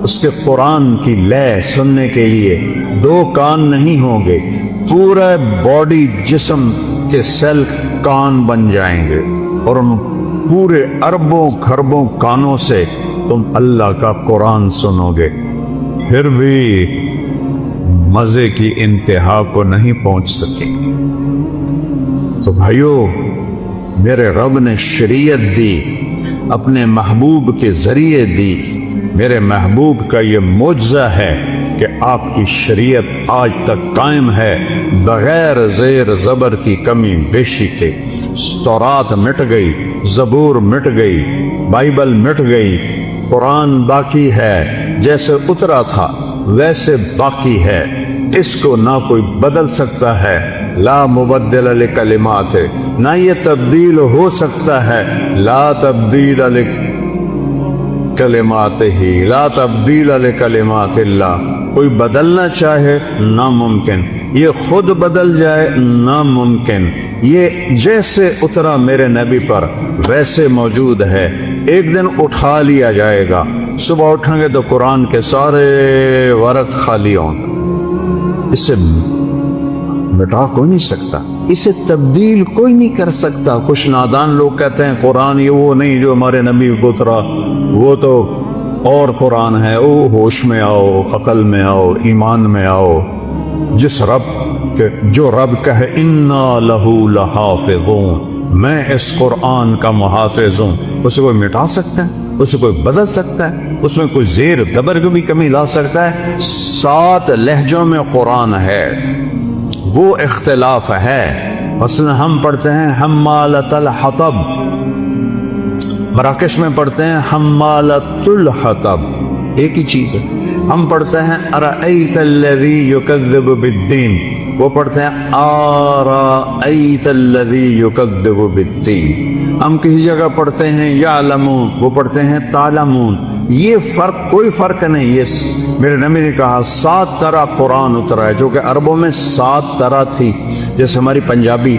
S2: اس کے قرآن کی لے سننے کے لیے 2 کان نہیں ہوں گے، پورا باڈی جسم کے سیل کان بن جائیں گے، اور ان پورے اربوں کھربوں کانوں سے تم اللہ کا قرآن سنو گے، پھر بھی مزے کی انتہا کو نہیں پہنچ سکے۔ تو بھائیو، میرے رب نے شریعت دی، اپنے محبوب کے ذریعے دی۔ میرے محبوب کا یہ معجزہ ہے کہ آپ کی شریعت آج تک قائم ہے، بغیر زیر زبر کی کمی بیشی کے۔ تورات مٹ گئی، زبور مٹ گئی، بائبل مٹ گئی، قرآن باقی ہے، جیسے اترا تھا ویسے باقی ہے، اس کو نہ کوئی بدل سکتا ہے، لا مبدل لکلمات، نہ یہ تبدیل ہو سکتا ہے، لا تبدیل لکلمات ہی، لا تبدیل لکلمات اللہ۔ کوئی بدلنا چاہے ناممکن، یہ خود بدل جائے ناممکن، یہ جیسے اترا میرے نبی پر ویسے موجود ہے، ایک دن اٹھا لیا جائے گا۔ صبح اٹھیں گے تو قرآن کے سارے ورق خالی ہوں گے، اسے مٹا کوئی نہیں سکتا، اسے تبدیل کوئی نہیں کر سکتا۔ کچھ نادان لوگ کہتے ہیں قرآن یہ وہ نہیں جو ہمارے نبی کو اترا، وہ تو اور قرآن ہے، او ہوش میں آؤ، عقل میں آؤ، ایمان میں آؤ۔ جس رب کہ جو رب کہے انا لہو لحافظون، میں اس قرآن کا محافظ ہوں، اسے کوئی مٹا سکتا ہے؟ اسے کوئی بدل سکتا ہے؟ اس میں کوئی زیر زبر کی بھی کمی لا سکتا ہے؟ 7 لہجوں میں قرآن ہے، وہ اختلاف ہے۔ مثلا ہم پڑھتے ہیں حمالۃ الحطب، مراکش میں پڑھتے ہیں حمالۃ الحطب، ایک ہی چیز ہے۔ ہم پڑھتے ہیں ارأیت الذی یکذب بالدین، وہ پڑھتے ہیں آرأیت الذی یکذب بالدین۔ ہم کسی جگہ پڑھتے ہیں یعلمون، وہ پڑھتے ہیں تعلمون۔ یہ فرق، کوئی فرق نہیں۔ یہ میرے نبی نے کہا 7 طرح قرآن اترا ہے، جو کہ عربوں میں 7 طرح تھی۔ جیسے ہماری پنجابی،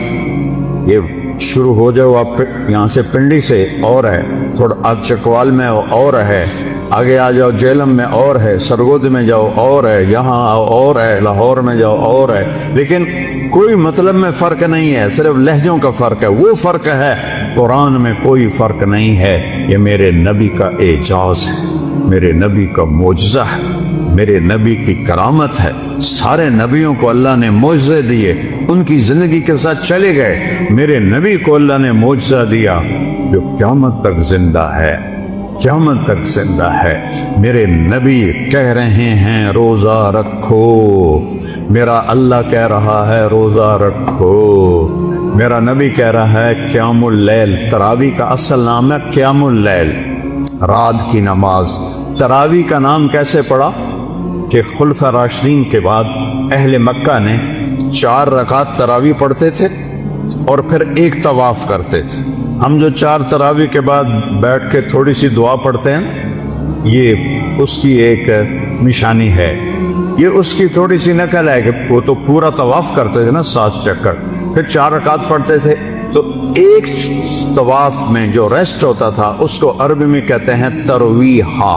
S2: یہ شروع ہو جاؤ آپ یہاں سے پنڈی سے اور ہے، تھوڑا آگ چکوال میں اور ہے، آگے آ جاؤ جیلم میں اور ہے، سرگود میں جاؤ اور ہے، یہاں آؤ اور ہے، لاہور میں جاؤ اور ہے، لیکن کوئی مطلب میں فرق نہیں ہے، صرف لہجوں کا فرق ہے۔ وہ فرق ہے، قرآن میں کوئی فرق نہیں ہے۔ یہ میرے نبی کا اعجاز ہے، میرے نبی کا معجزہ ہے، میرے نبی کی کرامت ہے۔ سارے نبیوں کو اللہ نے معجزے دیے، ان کی زندگی کے ساتھ چلے گئے۔ میرے نبی کو اللہ نے معجزہ دیا جو قیامت تک زندہ ہے، قیامت تک زندہ ہے۔ میرے نبی کہہ رہے ہیں روزہ رکھو، میرا اللہ کہہ رہا ہے روزہ رکھو، میرا نبی کہہ رہا ہے قیام اللیل۔ تراویح کا اصل نام ہے قیام اللیل، رات کی نماز۔ تراویح کا نام کیسے پڑا کہ خلفاء راشدین کے بعد اہل مکہ نے 4 رکعت تراویح پڑھتے تھے اور پھر ایک طواف کرتے تھے۔ ہم جو 4 تراویح کے بعد بیٹھ کے تھوڑی سی دعا پڑھتے ہیں، یہ اس کی ایک نشانی ہے، یہ اس کی تھوڑی سی نقل ہے کہ وہ تو پورا طواف کرتے تھے نا 7 چکر، پھر 4 رکعت پڑھتے تھے۔ تو ایک طواف میں جو ریسٹ ہوتا تھا اس کو عربی میں کہتے ہیں ترویحہ،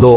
S2: 2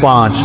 S2: 5,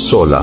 S2: 16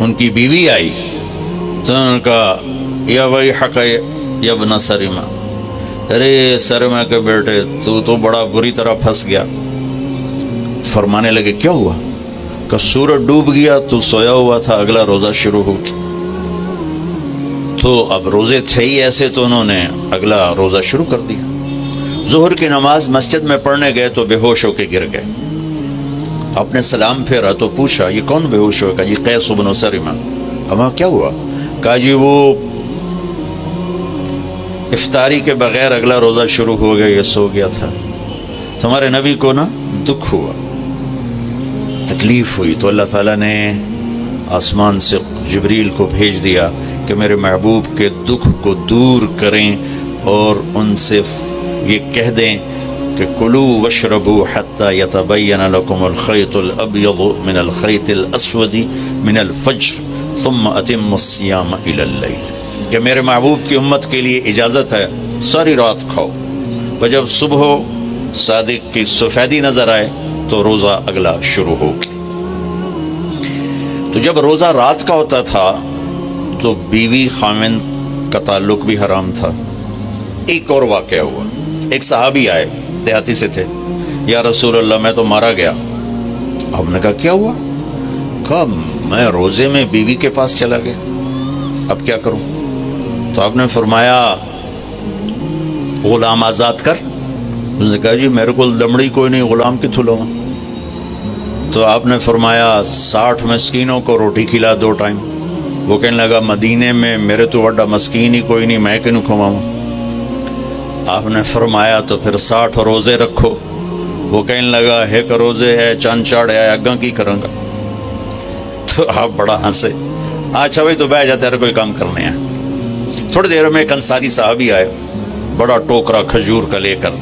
S1: ان کی بیوی آئی تو انہوں نے کہا یا بھائی حق یا ابن سرما، ارے سرما کے بیٹے تو بڑا بری طرح پھنس گیا۔ فرمانے لگے کیا ہوا؟ کہ سورج ڈوب گیا تو سویا ہوا تھا، اگلا روزہ شروع ہو گیا۔ تو اب روزے تھے ہی ایسے، تو انہوں نے اگلا روزہ شروع کر دیا۔ ظہر کی نماز مسجد میں پڑھنے گئے تو بے ہوش ہو کے گر گئے۔ آپ نے سلام پھیرا تو پوچھا یہ کون بے ہوش ہوگا؟ یہ قیس بن سرما۔ اما کیا ہوا؟ کہا جی وہ افطاری کے بغیر اگلا روزہ شروع ہو گیا، یہ سو گیا تھا۔ تمہارے نبی کو نا دکھ ہوا، تکلیف ہوئی، تو اللہ تعالیٰ نے آسمان سے جبریل کو بھیج دیا کہ میرے محبوب کے دکھ کو دور کریں اور ان سے یہ کہہ دیں کہ کلوا واشربوا حتی یتبین لکم الخیط الابیض من الخیط الاسود من الفجر ثم اتموا الصیام الی اللیل، کہ میرے محبوب کی امت کے لیے اجازت ہے ساری رات کھاؤ، اور جب صبح صادق کی سفیدی نظر آئے تو روزہ اگلا شروع ہو گیا۔ تو جب روزہ رات کا ہوتا تھا تو بیوی خامند کا تعلق بھی حرام تھا۔ ایک اور واقعہ ہوا، ایک صحابی آئے، دیہاتی سے تھے، یا رسول اللہ میں تو مارا گیا۔ آپ نے کہا کیا ہوا؟ کہا میں روزے میں بیوی کے پاس چلا گیا، اب کیا کروں؟ تو آپ نے فرمایا غلام آزاد کر۔ اس نے کہا جی میرے کو دمڑی کوئی نہیں، غلام کتوں لوں؟ تو آپ نے فرمایا 60 مسکینوں کو روٹی کھلا 2 ٹائم۔ وہ کہنے لگا مدینے میں میرے تو بڑا مسکین ہی کوئی نہیں، میں کیوں کھواؤں؟ آپ نے فرمایا تو پھر 60 روزے رکھو۔ وہ کہنے لگا ایک روزے ہے چند چاڑ ہے، اگاں کی کروں گا؟ تو آپ بڑا ہنسے۔ اچھا بھائی تو بیٹھ جا، تیرے کوئی کام کرنے ہیں۔ تھوڑی دیر میں ایک انصاری صحابی آئے، بڑا ٹوکرا کھجور کا لے کر،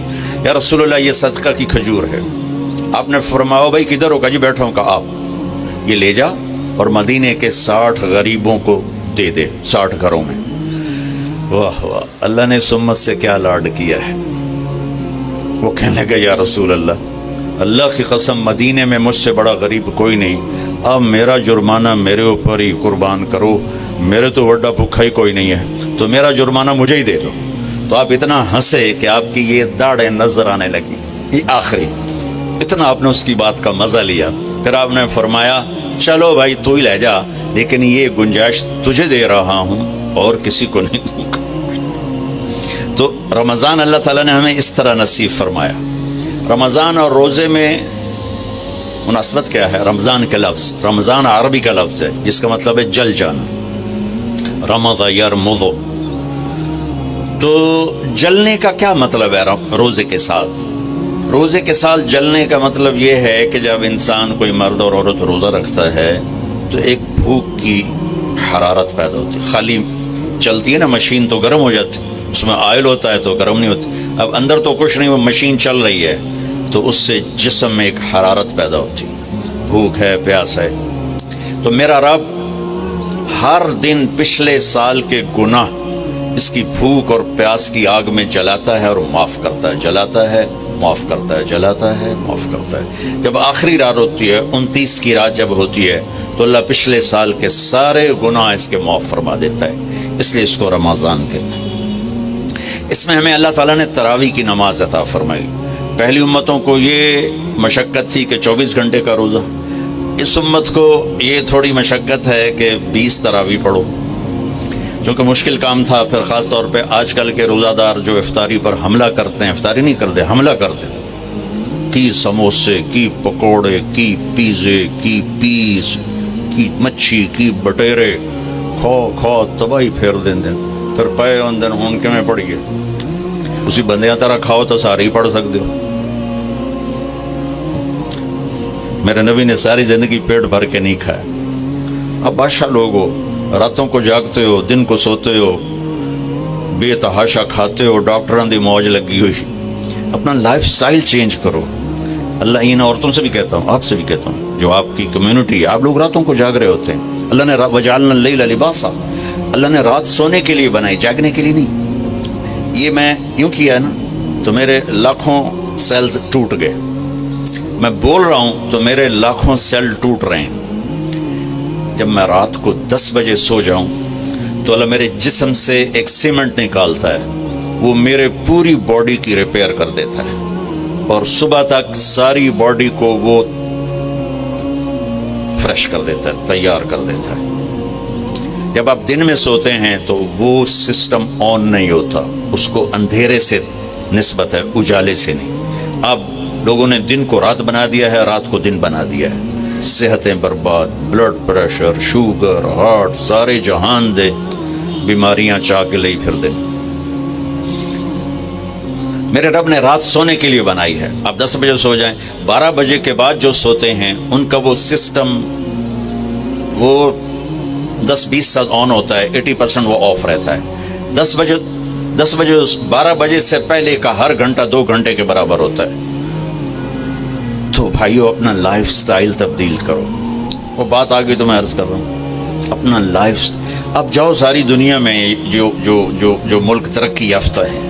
S1: یا رسول اللہ یہ صدقہ کی کھجور ہے۔ آپ نے فرمایا بھائی کدھر ہوگا؟ جی بیٹھا ہوں۔ کہا آپ یہ لے جا اور مدینے کے 60 غریبوں کو دے دے، 60 گھروں میں۔ واہ واہ، اللہ نے اس امت سے کیا لاڈ کیا ہے۔ وہ کہنے لگا یا رسول اللہ، اللہ کی قسم مدینے میں مجھ سے بڑا غریب کوئی نہیں، اب میرا جرمانہ میرے اوپر ہی قربان کرو، میرے تو بڑا بھوکا ہی کوئی نہیں ہے، تو میرا جرمانہ مجھے ہی دے دو۔ تو آپ اتنا ہنسے کہ آپ کی یہ داڑھیں نظر آنے لگی۔ یہ آخری اتنا آپ نے اس کی بات کا مزہ لیا۔ پھر آپ نے فرمایا چلو بھائی تو ہی لے جا، لیکن یہ گنجائش تجھے دے رہا ہوں اور کسی کو نہیں دوں گا۔ تو رمضان اللہ تعالیٰ نے ہمیں اس طرح نصیب فرمایا۔ رمضان اور روزے میں مناسبت کیا ہے؟ رمضان کا لفظ، رمضان عربی کا لفظ ہے جس کا مطلب ہے جل جانا، رمض یرمض۔ تو جلنے کا کیا مطلب ہے روزے کے ساتھ؟ روزے کے ساتھ جلنے کا مطلب یہ ہے کہ جب انسان کوئی مرد اور عورت روزہ رکھتا ہے تو ایک بھوک کی حرارت پیدا ہوتی ہے۔ خالی چلتی ہے نا مشین تو گرم ہو جاتی، اس میں آئل ہوتا ہے تو گرم نہیں ہوتی۔ اب اندر تو کچھ نہیں، وہ مشین چل رہی ہے تو اس سے جسم میں ایک حرارت پیدا ہوتی، بھوک ہے، پیاس ہے۔ تو میرا رب ہر دن پچھلے سال کے گناہ اس کی بھوک اور پیاس کی آگ میں جلاتا ہے اور معاف کرتا ہے، جلاتا ہے معاف کرتا ہے، جلاتا ہے معاف کرتا ہے۔ جب آخری رات ہوتی ہے، 29 کی رات جب ہوتی ہے تو اللہ پچھلے سال کے سارے گناہ اس کے معاف فرما دیتا ہے، اس لیے اس کو رمضان کہتے ہیں۔ اس میں ہمیں اللہ تعالیٰ نے تراویح کی نماز عطا فرمائی۔ پہلی امتوں کو یہ مشقت تھی کہ 24 گھنٹے کا روزہ، اس امت کو یہ تھوڑی مشقت ہے کہ 20 تراویح پڑھو، چونکہ مشکل کام تھا۔ پھر خاص طور پہ آج کل کے روزہ دار جو افطاری پر حملہ کرتے ہیں، افطاری نہیں کرتے، حملہ کرتے ہیں، کی سموسے، کی پکوڑے، کی پیزے، کی پیس، کی مچھی، کی بٹیرے، کھو تباہی پھیر دیں دیں، پھر پے ان دن ہون کے میں پڑھیے، اسی بندیاں طرح کھاؤ تو سارے ہی پڑھ سکتے ہو۔ میرے نبی نے ساری زندگی پیٹ بھر کے نہیں کھایا۔ اب بادشاہ لوگ ہو، راتوں کو جاگتے ہو، دن کو سوتے ہو، بے تحاشا کھاتے ہو، ڈاکٹران دی موج لگی ہوئی، اپنا لائف سٹائل چینج کرو۔ اللہ ان عورتوں سے بھی کہتا ہوں، آپ سے بھی کہتا ہوں، جو آپ کی کمیونٹی، آپ لوگ راتوں کو جاگ رہے ہوتے ہیں، اللہ نے وجعلنا اللیل لباسا، اللہ نے رات سونے کے لیے بنائی، جاگنے کے لیے نہیں۔ یہ میں یوں کیا ہے نا تو میرے لاکھوں سیلز ٹوٹ گئے، میں بول رہا ہوں تو میرے لاکھوں سیل ٹوٹ رہے ہیں۔ جب میں رات کو 10 بجے سو جاؤں تو اللہ میرے جسم سے ایک سیمنٹ نکالتا ہے، وہ میرے پوری باڈی کی ریپیئر کر دیتا ہے، اور صبح تک ساری باڈی کو وہ فریش کر دیتا ہے، تیار کر دیتا ہے۔ جب آپ دن میں سوتے ہیں تو وہ سسٹم آن نہیں ہوتا، اس کو اندھیرے سے نسبت ہے، اجالے سے نہیں۔ اب لوگوں نے دن کو رات بنا دیا ہے، رات کو دن بنا دیا ہے، صحتیں برباد، بلڈ پریشر، شوگر، ہارٹ، سارے جہان دے بیماریاں چاہ کے لئی پھر دے۔ میرے رب نے رات سونے کے لیے بنائی ہے۔ آپ 10 بجے سو جائیں، 12 بجے کے بعد جو سوتے ہیں ان کا وہ سسٹم وہ 10-20% آن ہوتا ہے، 80% وہ آف رہتا ہے۔ 10 بجے 12 بجے سے پہلے کا ہر گھنٹہ 2 گھنٹے کے برابر ہوتا ہے۔ تو بھائیو اپنا لائف سٹائل تبدیل کرو۔ وہ بات آگے تو میں عرض کر رہا ہوں، اپنا لائف۔ اب جاؤ ساری دنیا میں جو ملک ترقی یافتہ ہیں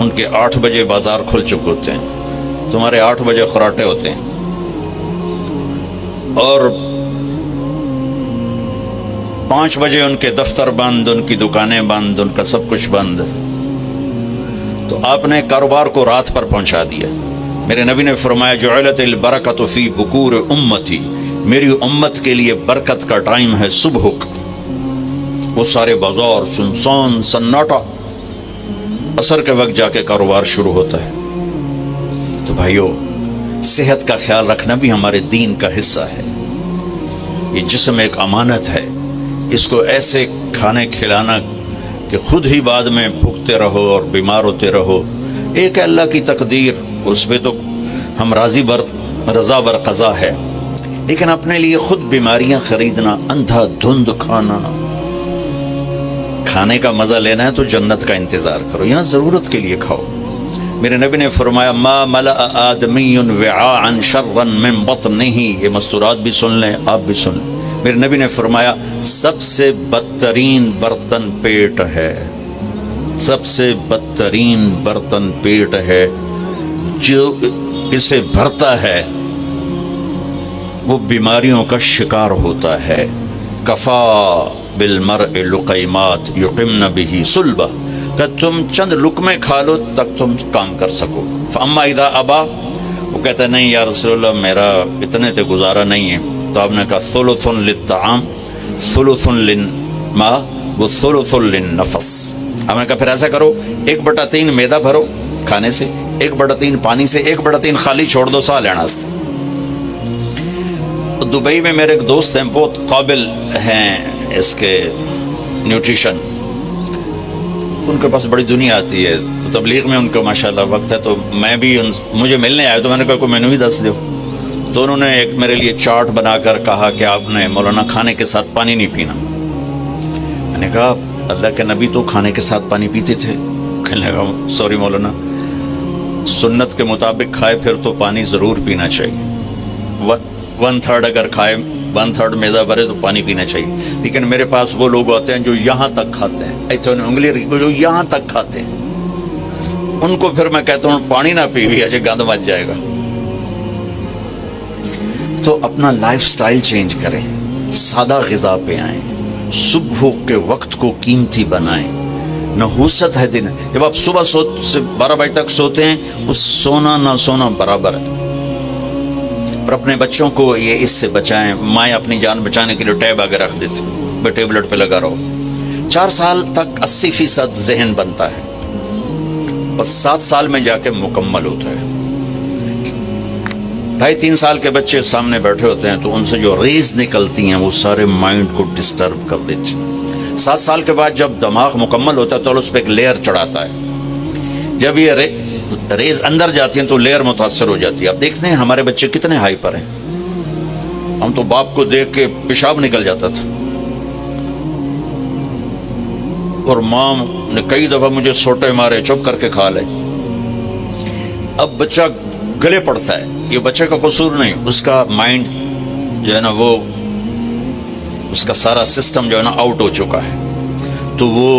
S1: ان کے 8 بجے بازار کھل چکے ہوتے ہیں، تمہارے 8 بجے خراٹے ہوتے ہیں، اور 5 بجے ان کے دفتر بند، ان کی دکانیں بند، ان کا سب کچھ بند۔ تو آپ نے کاروبار کو رات پر پہنچا دیا۔ میرے نبی نے فرمایا جعلت البرکۃ فی بکور امتی، میری امت کے لیے برکت کا ٹائم ہے صبح کا۔ وہ سارے بازار سنسان سناٹا، عصر کے وقت جا کے کاروبار شروع ہوتا ہے۔ تو بھائیو صحت کا خیال رکھنا بھی ہمارے دین کا حصہ ہے۔ یہ جسم ایک امانت ہے، اس کو ایسے کھانے کھلانا کہ خود ہی بعد میں بھوکتے رہو اور بیمار ہوتے رہو۔ ایک اللہ کی تقدیر، اس پہ تو ہم رضا بر قضا ہے، لیکن اپنے لیے خود بیماریاں خریدنا، اندھا دھند کھانا، کھانے کا مزہ لینا ہے تو جنت کا انتظار کرو، یہاں ضرورت کے لیے کھاؤ۔ میرے نبی نے فرمایا ما ملأ آدمی وعاء شرا من بطنہ، یہ مستورات بھی سن لیں، آپ بھی سن لیں۔ میرے نبی نے فرمایا سب سے بدترین برتن پیٹ ہے، سب سے بدترین برتن پیٹ ہے، جو اسے بھرتا ہے وہ بیماریوں کا شکار ہوتا ہے۔ کفا بالمرء لقیمات یقمن بہ صلبہ، کہ تم چند لقمے کھا لو تک تم کام کر سکو۔ فاما اذا ابا، وہ کہتا ہے نہیں یا رسول اللہ میرا اتنے تے گزارا نہیں ہے، تو آپ نے کہا ثلث للطعام ثلث للماء وثلث للنفس۔ آپ نے کہا پھر ایسا کرو 1/3 میدا بھرو کھانے سے، 1/3 پانی سے، 1/3 خالی چھوڑ دو سا لینا سے۔ دبئی میں میرے ایک دوست ہیں، بہت قابل ہیں اس کے نیوٹریشن، ان کے پاس بڑی دنیا آتی ہے، تبلیغ میں ان کا ماشاءاللہ وقت ہے، تو میں بھی مجھے ملنے آئے تو میں نے کہا کوئی مینو ہی دس دو، تو انہوں نے ایک میرے لیے چارٹ بنا کر کہا کہ آپ نے مولانا کھانے کے ساتھ پانی نہیں پینا۔ میں نے کہا اللہ کے نبی تو کھانے کے ساتھ پانی پیتے تھے۔ کہنے لگا سوری مولانا، سنت کے مطابق کھائے پھر تو پانی ضرور پینا چاہیے، 1/3 اگر کھائے 1/3 میدا بھرے تو پانی پینا چاہیے، لیکن میرے پاس وہ لوگ ہوتے ہیں جو یہاں تک کھاتے ہیں، ایتھے انگلی جو یہاں تک کھاتے ہیں، ان کو پھر میں کہتا ہوں پانی نہ پی بھی اچھے گند مچ جائے گا۔ تو اپنا لائف سٹائل چینج کریں، سادہ غذا پہ آئیں، صبح کے وقت کو قیمتی بنائیں۔ نحوست ہے دن، جب آپ صبح سے 12 بجے تک سوتے ہیں، اس سونا نہ سونا برابر ہے۔ اور اپنے بچوں کو یہ اس سے بچائیں، مائیں اپنی جان بچانے کے لیے ٹیب آگے رکھ دیتے ہیں، ٹیبلٹ پہ لگا رہو۔ 4 سال تک 80% ذہن بنتا ہے اور 7 سال میں جا کے مکمل ہوتا ہے۔ 2.5-3 سال کے بچے سامنے بیٹھے ہوتے ہیں تو ان سے جو ریز نکلتی ہیں وہ سارے مائنڈ کو ڈسٹرب کر دیتی ہیں۔ 7 سال کے بعد جب دماغ مکمل ہوتا ہے تو اس پہ ایک لیئر چڑھاتا ہے، جب یہ ریز اندر جاتی ہیں تو لیئر متاثر ہو جاتی ہے۔ آپ دیکھتے ہیں ہمارے بچے کتنے ہائپر ہیں، ہم تو باپ کو دیکھ کے پیشاب نکل جاتا تھا، اور ماں نے کئی دفعہ مجھے سوٹے مارے چپ کر کے کھا لے۔ اب بچہ گلے پڑتا ہے، یہ بچے کا قصور نہیں، اس کا مائنڈ جو ہے نا وہ اس کا سارا سسٹم جو ہے نا آؤٹ ہو چکا ہے، تو وہ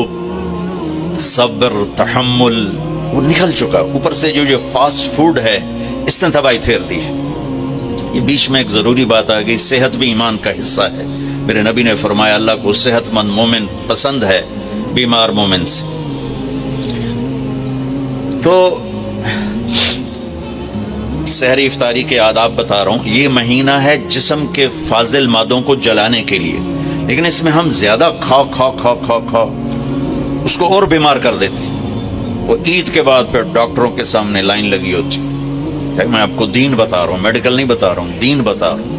S1: صبر تحمل وہ نکل چکا ہے۔ اوپر سے جو فاسٹ فوڈ ہے اس نے تباہی پھیر دی ہے۔ یہ بیچ میں ایک ضروری بات آ گئی، صحت بھی ایمان کا حصہ ہے،
S3: میرے نبی نے فرمایا اللہ کو صحت مند مومن پسند ہے بیمار مومن سے. تو سحری افطاری کے آداب بتا رہا ہوں. یہ مہینہ ہے جسم کے فاضل مادوں کو جلانے کے لیے، لیکن اس میں ہم زیادہ کھا اس کو اور بیمار کر دیتے ہیں. وہ عید کے بعد پھر ڈاکٹروں کے سامنے لائن لگی ہوتی. میں آپ کو دین بتا رہا ہوں، میڈیکل نہیں بتا رہا ہوں، دین بتا رہا ہوں.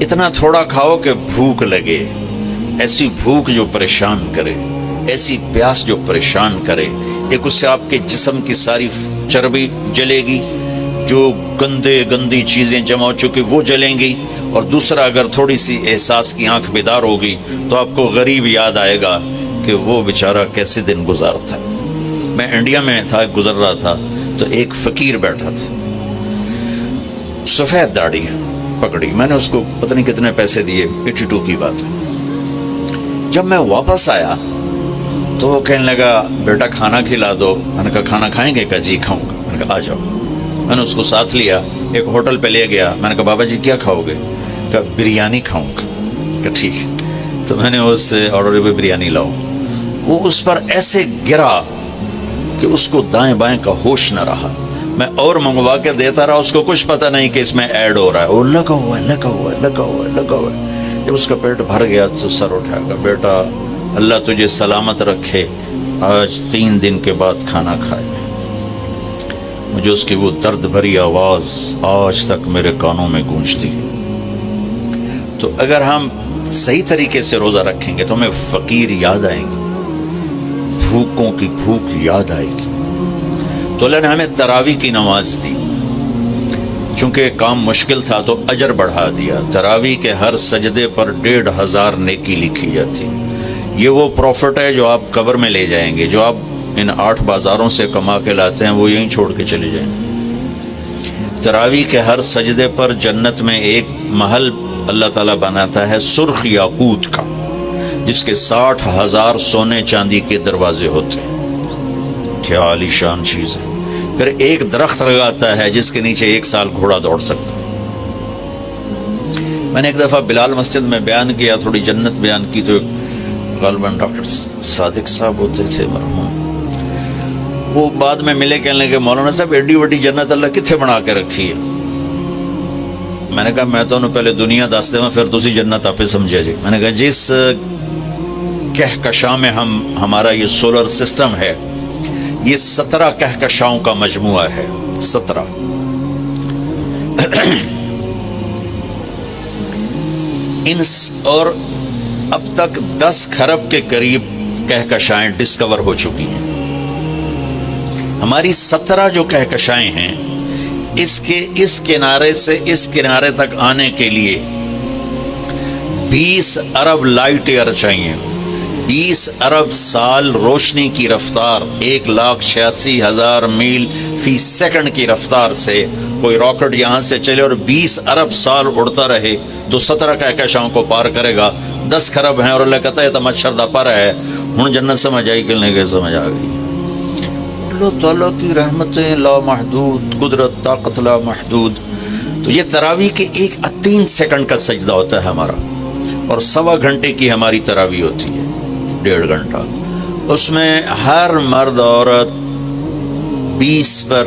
S3: اتنا تھوڑا کھاؤ کہ بھوک لگے، ایسی بھوک جو پریشان کرے، ایسی پیاس جو پریشان کرے. ایک اس سے آپ کے جسم کی ساری چربی جلے گی، جو گندی چیزیں جمع ہو چکی وہ جلیں گی، اور دوسرا اگر تھوڑی سی احساس کی آنکھ بیدار ہوگی تو آپ کو غریب یاد آئے گا کہ وہ بیچارہ کیسے دن گزارتا. میں انڈیا میں تھا، گزر رہا تھا تو ایک فقیر بیٹھا تھا، سفید داڑھی پکڑی. میں نے اس کو پتہ نہیں کتنے پیسے دیے، 82 کی بات ہے. جب میں واپس آیا تو وہ کہنے لگا بیٹا کھانا کھلا دو. میں نے کہا کھانا کھائیں گے؟ کہا جی کھاؤں گا. میں نے کہا آ جاؤ. میں نے اس کو ساتھ لیا، ایک ہوٹل پہ لے گیا. میں نے کہا بابا جی کیا کھاؤ گے؟ کہا بریانی کھاؤں گا. کہا ٹھیک ہے. تو میں نے اس سے آرڈر پہ بریانی لاؤ. وہ اس پر ایسے گرا کہ اس کو دائیں بائیں کا ہوش نہ رہا. میں اور منگوا کے دیتا رہا، اس کو کچھ پتہ نہیں کہ اس میں ایڈ ہو رہا ہے. وہ لگا ہوا ہے. جب اس کا پیٹ بھر گیا تو سر اٹھایا گا، بیٹا اللہ تجھے سلامت رکھے، آج 3 دن کے بعد کھانا کھایا. مجھے اس کی وہ درد بھری آواز آج تک میرے کانوں میں گونجتی. تو اگر ہم صحیح طریقے سے روزہ رکھیں گے تو ہمیں فقیر یاد آئیں گے، بھوکوں کی بھوک یاد آئے گی. تو اللہ نے ہمیں تراویح کی نماز دی. چونکہ کام مشکل تھا تو اجر بڑھا دیا. تراویح کے ہر سجدے پر 1500 نیکی لکھی جاتی. یہ وہ پروفٹ ہے جو آپ قبر میں لے جائیں گے. جو آپ ان 8 بازاروں سے کما کے لاتے ہیں وہ یہیں چھوڑ کے چلے جائیں. تراویح کے ہر سجدے پر جنت میں ایک محل اللہ تعالیٰ بناتا ہے سرخ یاقوت کا، جس کے 60,000 سونے چاندی کے دروازے ہوتے ہیں. کیا عالی شان چیز ہے. پھر ایک درخت لگاتا ہے جس کے نیچے 1 سال گھوڑا دوڑ سکتا ہے. میں نے ایک دفعہ بلال مسجد میں بیان کیا، تھوڑی جنت بیان کی، تو غالباً ڈاکٹر صادق صاحب ہوتے تھے مرحوم، وہ بعد میں ملے، کہنے لگے مولانا صاحب ایڈی وڈی جنت اللہ کتنے بنا کے رکھی ہے. میں نے کہا میں تو پہلے دنیا دس دے پھر تسی جنت آپ سمجھے جی. میں نے کہا جس کہکشاں میں ہمارا یہ سولر سسٹم ہے، یہ 17 کہکشاؤں کا مجموعہ ہے. 17 اور اب تک 10 کھرب کے قریب کہکشائیں ڈسکور ہو چکی ہیں. ہماری 17 جو کہکشائیں ہیں، اس کنارے سے اس کنارے تک آنے کے لیے 20 ارب لائٹ ایئر چاہیے. 20 ارب سال روشنی کی رفتار، 1,86,000 میل فی سیکنڈ کی رفتار سے کوئی راکٹ یہاں سے چلے اور 20 ارب سال اڑتا رہے تو 17 کہکشاؤں کو پار کرے گا. 10 کھرب ہیں اور اللہ کہتا ہے تو مچھر دا پر ہے. ہوں جنت سمجھ آئی کہ نہیں؟ سمجھ آ گئی. اللہ تعالیٰ کی رحمتیں لا محدود، قدرت طاقت لا محدود. تو یہ تراویح کے 3 سیکنڈ کا سجدہ ہوتا ہے ہمارا، اور 1.25 گھنٹے کی ہماری تراویح ہوتی ہے، 1.5 گھنٹہ. اس میں ہر مرد عورت 20 پر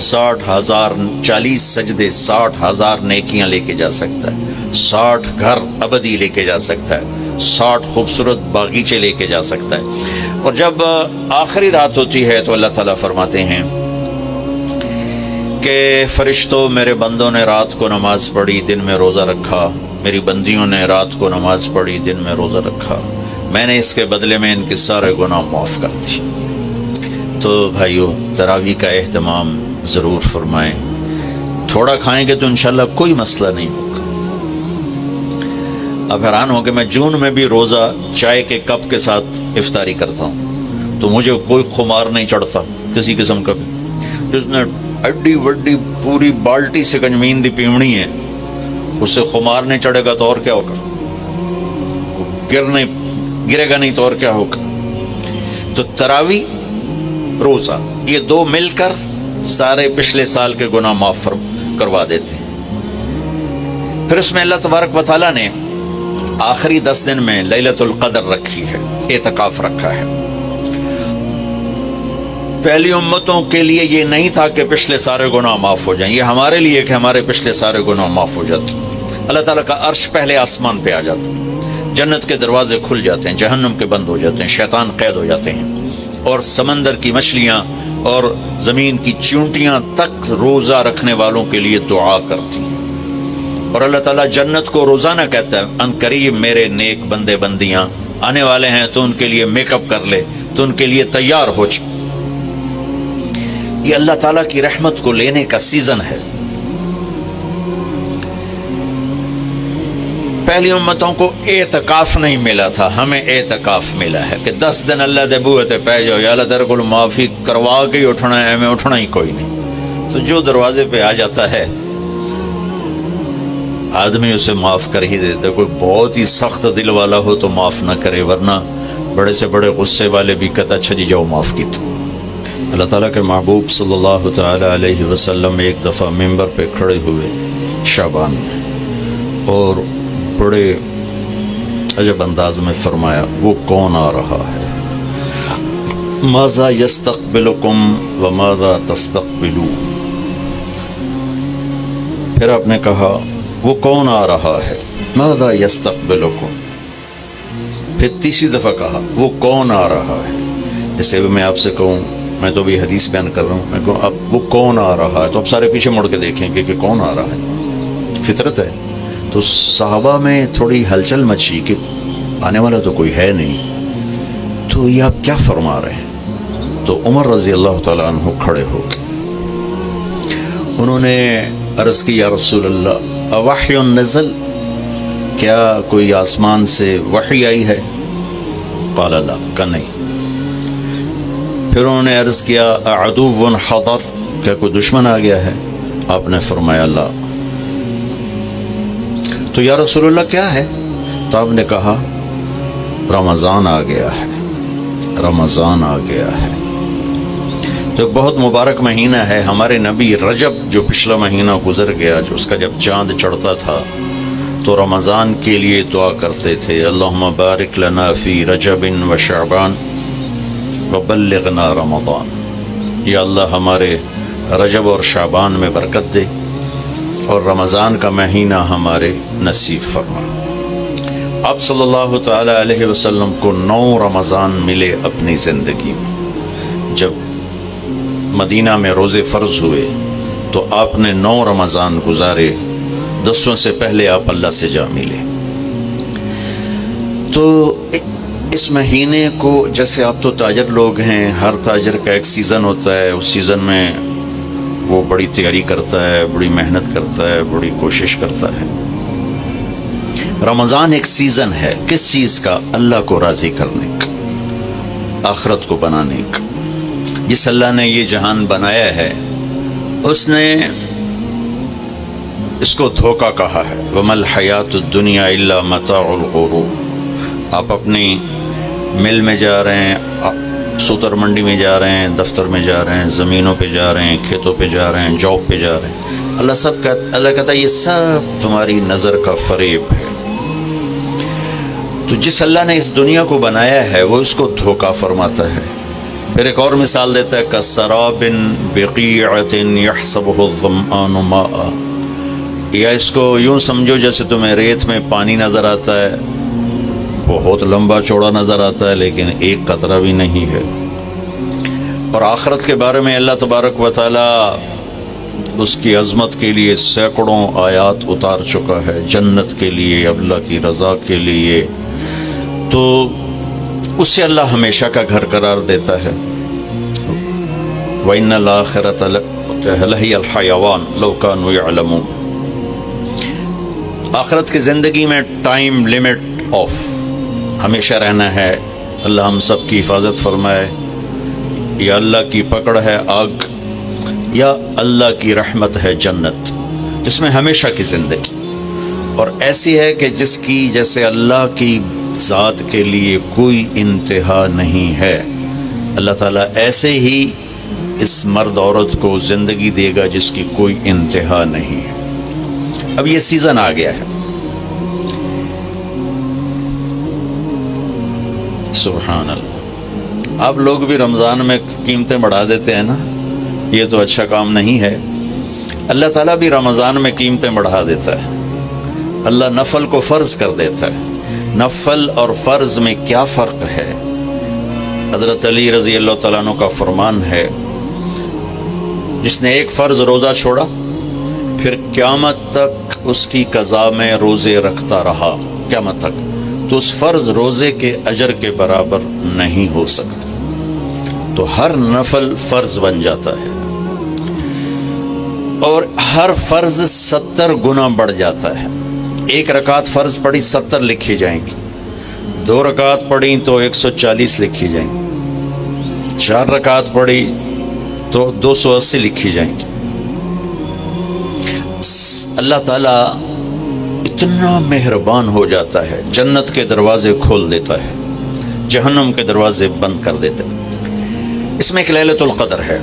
S3: 60,000 40 سجدے، 60,000 نیکیاں لے کے جا سکتا ہے، 60 گھر ابدی لے کے جا سکتا ہے، 60 خوبصورت باغیچے لے کے جا سکتا ہے. اور جب آخری رات ہوتی ہے تو اللہ تعالیٰ فرماتے ہیں کہ فرشتوں میرے بندوں نے رات کو نماز پڑھی، دن میں روزہ رکھا. میری بندیوں نے رات کو نماز پڑھی، دن میں روزہ رکھا، میں نے اس کے بدلے میں ان کے سارے گناہ معاف کر دی. تو بھائیو تراویح کا اہتمام ضرور فرمائیں. تھوڑا کھائیں گے تو انشاءاللہ کوئی مسئلہ نہیں ہوگا. اب حیران ہو کہ میں جون میں بھی روزہ چائے کے کپ کے ساتھ افطاری کرتا ہوں تو مجھے کوئی خمار نہیں چڑھتا کسی قسم کا بھی. جس نے اڈی وڈی پوری بالٹی سے کنجمین دی پیمڑی ہے، اس سے خمار نہیں چڑھے گا تو اور کیا ہوگا؟ گرے گا نہیں تو اور کیا ہوگا؟ تو تراویح روزہ یہ 2 مل کر سارے پچھلے سال کے گناہ معاف کروا دیتے ہیں. پھر اس میں اللہ تبارک و تعالیٰ نے آخری 10 دن میں لیلۃ القدر رکھی ہے، اعتکاف رکھا ہے۔ پہلی امتوں کے لیے یہ نہیں تھا کہ پچھلے سارے گناہ معاف ہو جائیں، یہ ہمارے لیے کہ ہمارے پچھلے سارے گناہ معاف ہو جاتے۔ اللہ تعالیٰ کا عرش پہلے آسمان پہ آ جاتا، جنت کے دروازے کھل جاتے ہیں، جہنم کے بند ہو جاتے ہیں، شیطان قید ہو جاتے ہیں، اور سمندر کی مچھلیاں اور زمین کی چونٹیاں تک روزہ رکھنے والوں کے لیے دعا کرتی ہیں۔ اور اللہ تعالیٰ جنت کو روزانہ کہتا ہے ان قریب میرے نیک بندے بندیاں آنے والے ہیں، تو ان کے لیے میک اپ کر لے، تو ان کے لیے تیار ہو جائے۔ یہ اللہ تعالیٰ کی رحمت کو لینے کا سیزن ہے۔ پہلی امتوں کو اعتکاف نہیں ملا تھا، ہمیں اعتکاف ملا ہے کہ 10 دن اللہ دے بوئے تے پہ جاؤ، یا اللہ تیرے کو معافی کروا کے ہی اٹھنا ہے، ہمیں اٹھنا ہی کوئی نہیں۔ تو جو دروازے پہ آ جاتا ہے آدمی اسے معاف کر ہی دیتا ہے۔ کوئی بہت ہی سخت دل والا ہو تو معاف نہ کرے، ورنہ بڑے سے بڑے غصے والے بھی کہتا اچھا جی جاؤ معاف کی۔ اللہ تعالیٰ کے محبوب صلی اللہ تعالی علیہ وسلم ایک دفعہ ممبر پہ کھڑے ہوئے شعبان میں، اور بڑے عجب انداز میں فرمایا وہ کون آ رہا ہے، ماذا یستقبلکم وماذا تستقبلون۔ پھر آپ نے کہا وہ کون آ رہا ہے، ماذا یستقبلکم۔ پھر تیسری دفعہ کہا وہ کون آ رہا ہے۔ جیسے میں آپ سے کہوں، میں تو بھی حدیث بیان کر رہا ہوں، میں کہوں اب وہ کون آ رہا ہے، تو اب سارے پیچھے مڑ کے دیکھیں کہ کون آ رہا ہے، فطرت ہے۔ تو صحابہ میں تھوڑی ہلچل مچی کہ آنے والا تو کوئی ہے نہیں، تو یہ آپ کیا فرما رہے ہیں؟ تو عمر رضی اللہ تعالیٰ عنہ کھڑے ہو کے انہوں نے عرض کی یا رسول اللہ اوحی نزل، کیا کوئی آسمان سے وحی آئی ہے؟ قال لا، کہ نہیں۔ پھر انہوں نے عرض کیا عدو حضر، کیا کوئی دشمن آ گیا ہے؟ آپ نے فرمایا لا۔ تو یا رسول اللہ کیا ہے؟ تو آپ نے کہا رمضان آ گیا ہے، رمضان آ گیا ہے۔ تو بہت مبارک مہینہ ہے، ہمارے نبی رجب جو پچھلا مہینہ گزر گیا، جو اس کا جب چاند چڑھتا تھا تو رمضان کے لیے دعا کرتے تھے اللہم بارک لنا فی رجب و شعبان وبلغنا رمضان، یا اللہ ہمارے رجب اور شعبان میں برکت دے اور رمضان کا مہینہ ہمارے نصیب فرما۔ اب صلی اللہ تعالی علیہ وسلم کو 9 رمضان ملے اپنی زندگی میں۔ جب مدینہ میں روزے فرض ہوئے تو آپ نے 9 رمضان گزارے، 10 سے پہلے آپ اللہ سے جا ملے۔ تو اس مہینے کو، جیسے آپ تو تاجر لوگ ہیں، ہر تاجر کا ایک سیزن ہوتا ہے، اس سیزن میں وہ بڑی تیاری کرتا ہے، بڑی محنت کرتا ہے، بڑی کوشش کرتا ہے۔ رمضان ایک سیزن ہے، کس چیز کا؟ اللہ کو راضی کرنے کا، آخرت کو بنانے کا۔ جس اللہ نے یہ جہان بنایا ہے اس نے اس کو دھوکہ کہا ہے، وَمَا الْحَيَاةُ الدُّنْيَا إِلَّا مَتَاعُ الْغُرُورِ۔ آپ اپنی مل میں جا رہے ہیں، سوتر منڈی میں جا رہے ہیں، دفتر میں جا رہے ہیں، زمینوں پہ جا رہے ہیں، کھیتوں پہ جا رہے ہیں، جاب پہ جا رہے ہیں، اللہ کہتا ہے یہ سب تمہاری نظر کا فریب ہے۔ تو جس اللہ نے اس دنیا کو بنایا ہے وہ اس کو دھوکہ فرماتا ہے۔ پھر ایک اور مثال دیتا ہے کَسَرَابٍ بِقِيعَةٍ يَحْسَبُهُ الظَّمْآنُ مَاءً، یا اس کو یوں سمجھو جیسے تمہیں ریت میں پانی نظر آتا ہے، بہت لمبا چوڑا نظر آتا ہے لیکن ایک قطرہ بھی نہیں ہے۔ اور آخرت کے بارے میں اللہ تبارک و تعالی اس کی عظمت کے لیے سینکڑوں آیات اتار چکا ہے، جنت کے لیے، اللہ کی رضا کے لیے۔ تو اسے اللہ ہمیشہ کا گھر قرار دیتا ہے۔ وَإِنَّ الْآخِرَةَ لَهِيَ الْحَيَوَانُ لَوْ كَانُوا يَعْلَمُونَ۔ آخرت کی زندگی میں ٹائم لیمٹ آف، ہمیشہ رہنا ہے۔ اللہ ہم سب کی حفاظت فرمائے۔ یا اللہ کی پکڑ ہے آگ، یا اللہ کی رحمت ہے جنت، جس میں ہمیشہ کی زندگی، اور ایسی ہے کہ جس کی جیسے اللہ کی ذات کے لیے کوئی انتہا نہیں ہے۔ اللہ تعالیٰ ایسے ہی اس مرد عورت کو زندگی دے گا جس کی کوئی انتہا نہیں ہے۔ اب یہ سیزن آ گیا ہے. سبحان اللہ. اب لوگ بھی رمضان میں قیمتیں بڑھا دیتے ہیں نا, یہ تو اچھا کام نہیں ہے. اللہ تعالیٰ بھی رمضان میں قیمتیں بڑھا دیتا ہے. اللہ نفل کو فرض کر دیتا ہے. نفل اور فرض میں کیا فرق ہے؟ حضرت علی رضی اللہ تعالیٰ عنہ کا فرمان ہے, جس نے ایک فرض روزہ چھوڑا پھر قیامت تک اس کی قضا میں روزے رکھتا رہا قیامت تک, تو اس فرض روزے کے اجر کے برابر نہیں ہو سکتا. تو ہر نفل فرض بن جاتا ہے, اور ہر فرض 70 گنا بڑھ جاتا ہے. ایک رکعت فرض پڑھی 70 لکھی جائیں گی, 2 رکعت پڑھی تو 140 لکھی جائیں گی, 4 رکعت پڑھی تو 280 لکھی جائیں گی. اللہ تعالیٰ اتنا مہربان ہو جاتا ہے, جنت کے دروازے کھول دیتا ہے, جہنم کے دروازے بند کر دیتا ہے. اس میں ایک لیلۃ القدر ہے,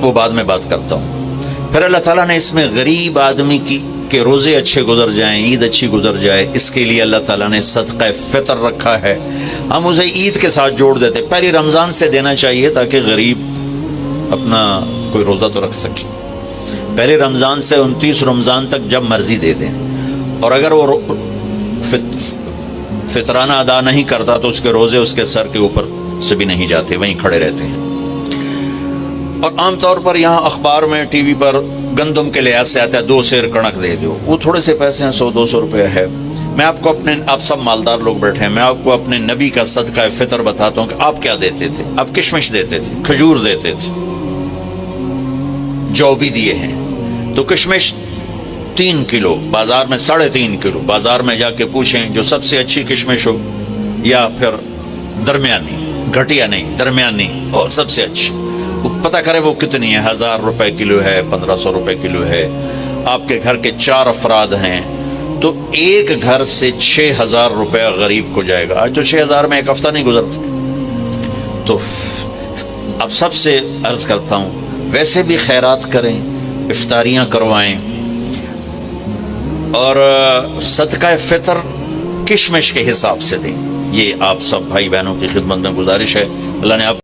S3: وہ بعد میں بات کرتا ہوں. پھر اللہ تعالیٰ نے اس میں غریب آدمی کے روزے اچھے گزر جائیں, عید اچھی گزر جائے, اس کے لیے اللہ تعالیٰ نے صدقہ فطر رکھا ہے. ہم اسے عید کے ساتھ جوڑ دیتے. پہلی رمضان سے دینا چاہیے تاکہ غریب اپنا کوئی روزہ تو رکھ سکے. پہلے رمضان سے 29 رمضان تک جب مرضی دے دیں, اور اگر وہ فطرانہ ادا نہیں کرتا تو اس کے روزے اس کے سر کے اوپر سے بھی نہیں جاتے, وہیں کھڑے رہتے ہیں. اور عام طور پر یہاں اخبار میں ٹی وی پر گندم کے لحاظ سے آتا ہے 2 سیر کڑک دے دو, وہ تھوڑے سے پیسے ہیں, 100-200 روپے ہے. میں آپ کو آپ سب مالدار لوگ بیٹھے ہیں, میں آپ کو اپنے نبی کا صدقہ فطر بتاتا ہوں کہ آپ کیا دیتے تھے. آپ کشمش دیتے تھے, کھجور دیتے تھے, جو بھی دیے ہیں. تو کشمش 3 کلو, بازار میں 3.5 کلو. بازار میں جا کے پوچھیں جو سب سے اچھی کشمش ہو, یا پھر درمیانی, گھٹیا نہیں درمیانی, اور سب سے اچھی, پتہ کرے وہ کتنی ہے. 1000 روپے کلو ہے, 1500 روپے کلو ہے. آپ کے گھر کے 4 افراد ہیں تو ایک گھر سے 6000 روپے غریب کو جائے گا. آج تو 6000 میں ایک ہفتہ نہیں گزرتا. تو اب سب سے عرض کرتا ہوں, ویسے بھی خیرات کریں, افطاریاں کروائیں, اور صدقہ فطر کشمش کے حساب سے دیں. یہ آپ سب بھائی بہنوں کی خدمت میں گزارش ہے. اللہ نے آپ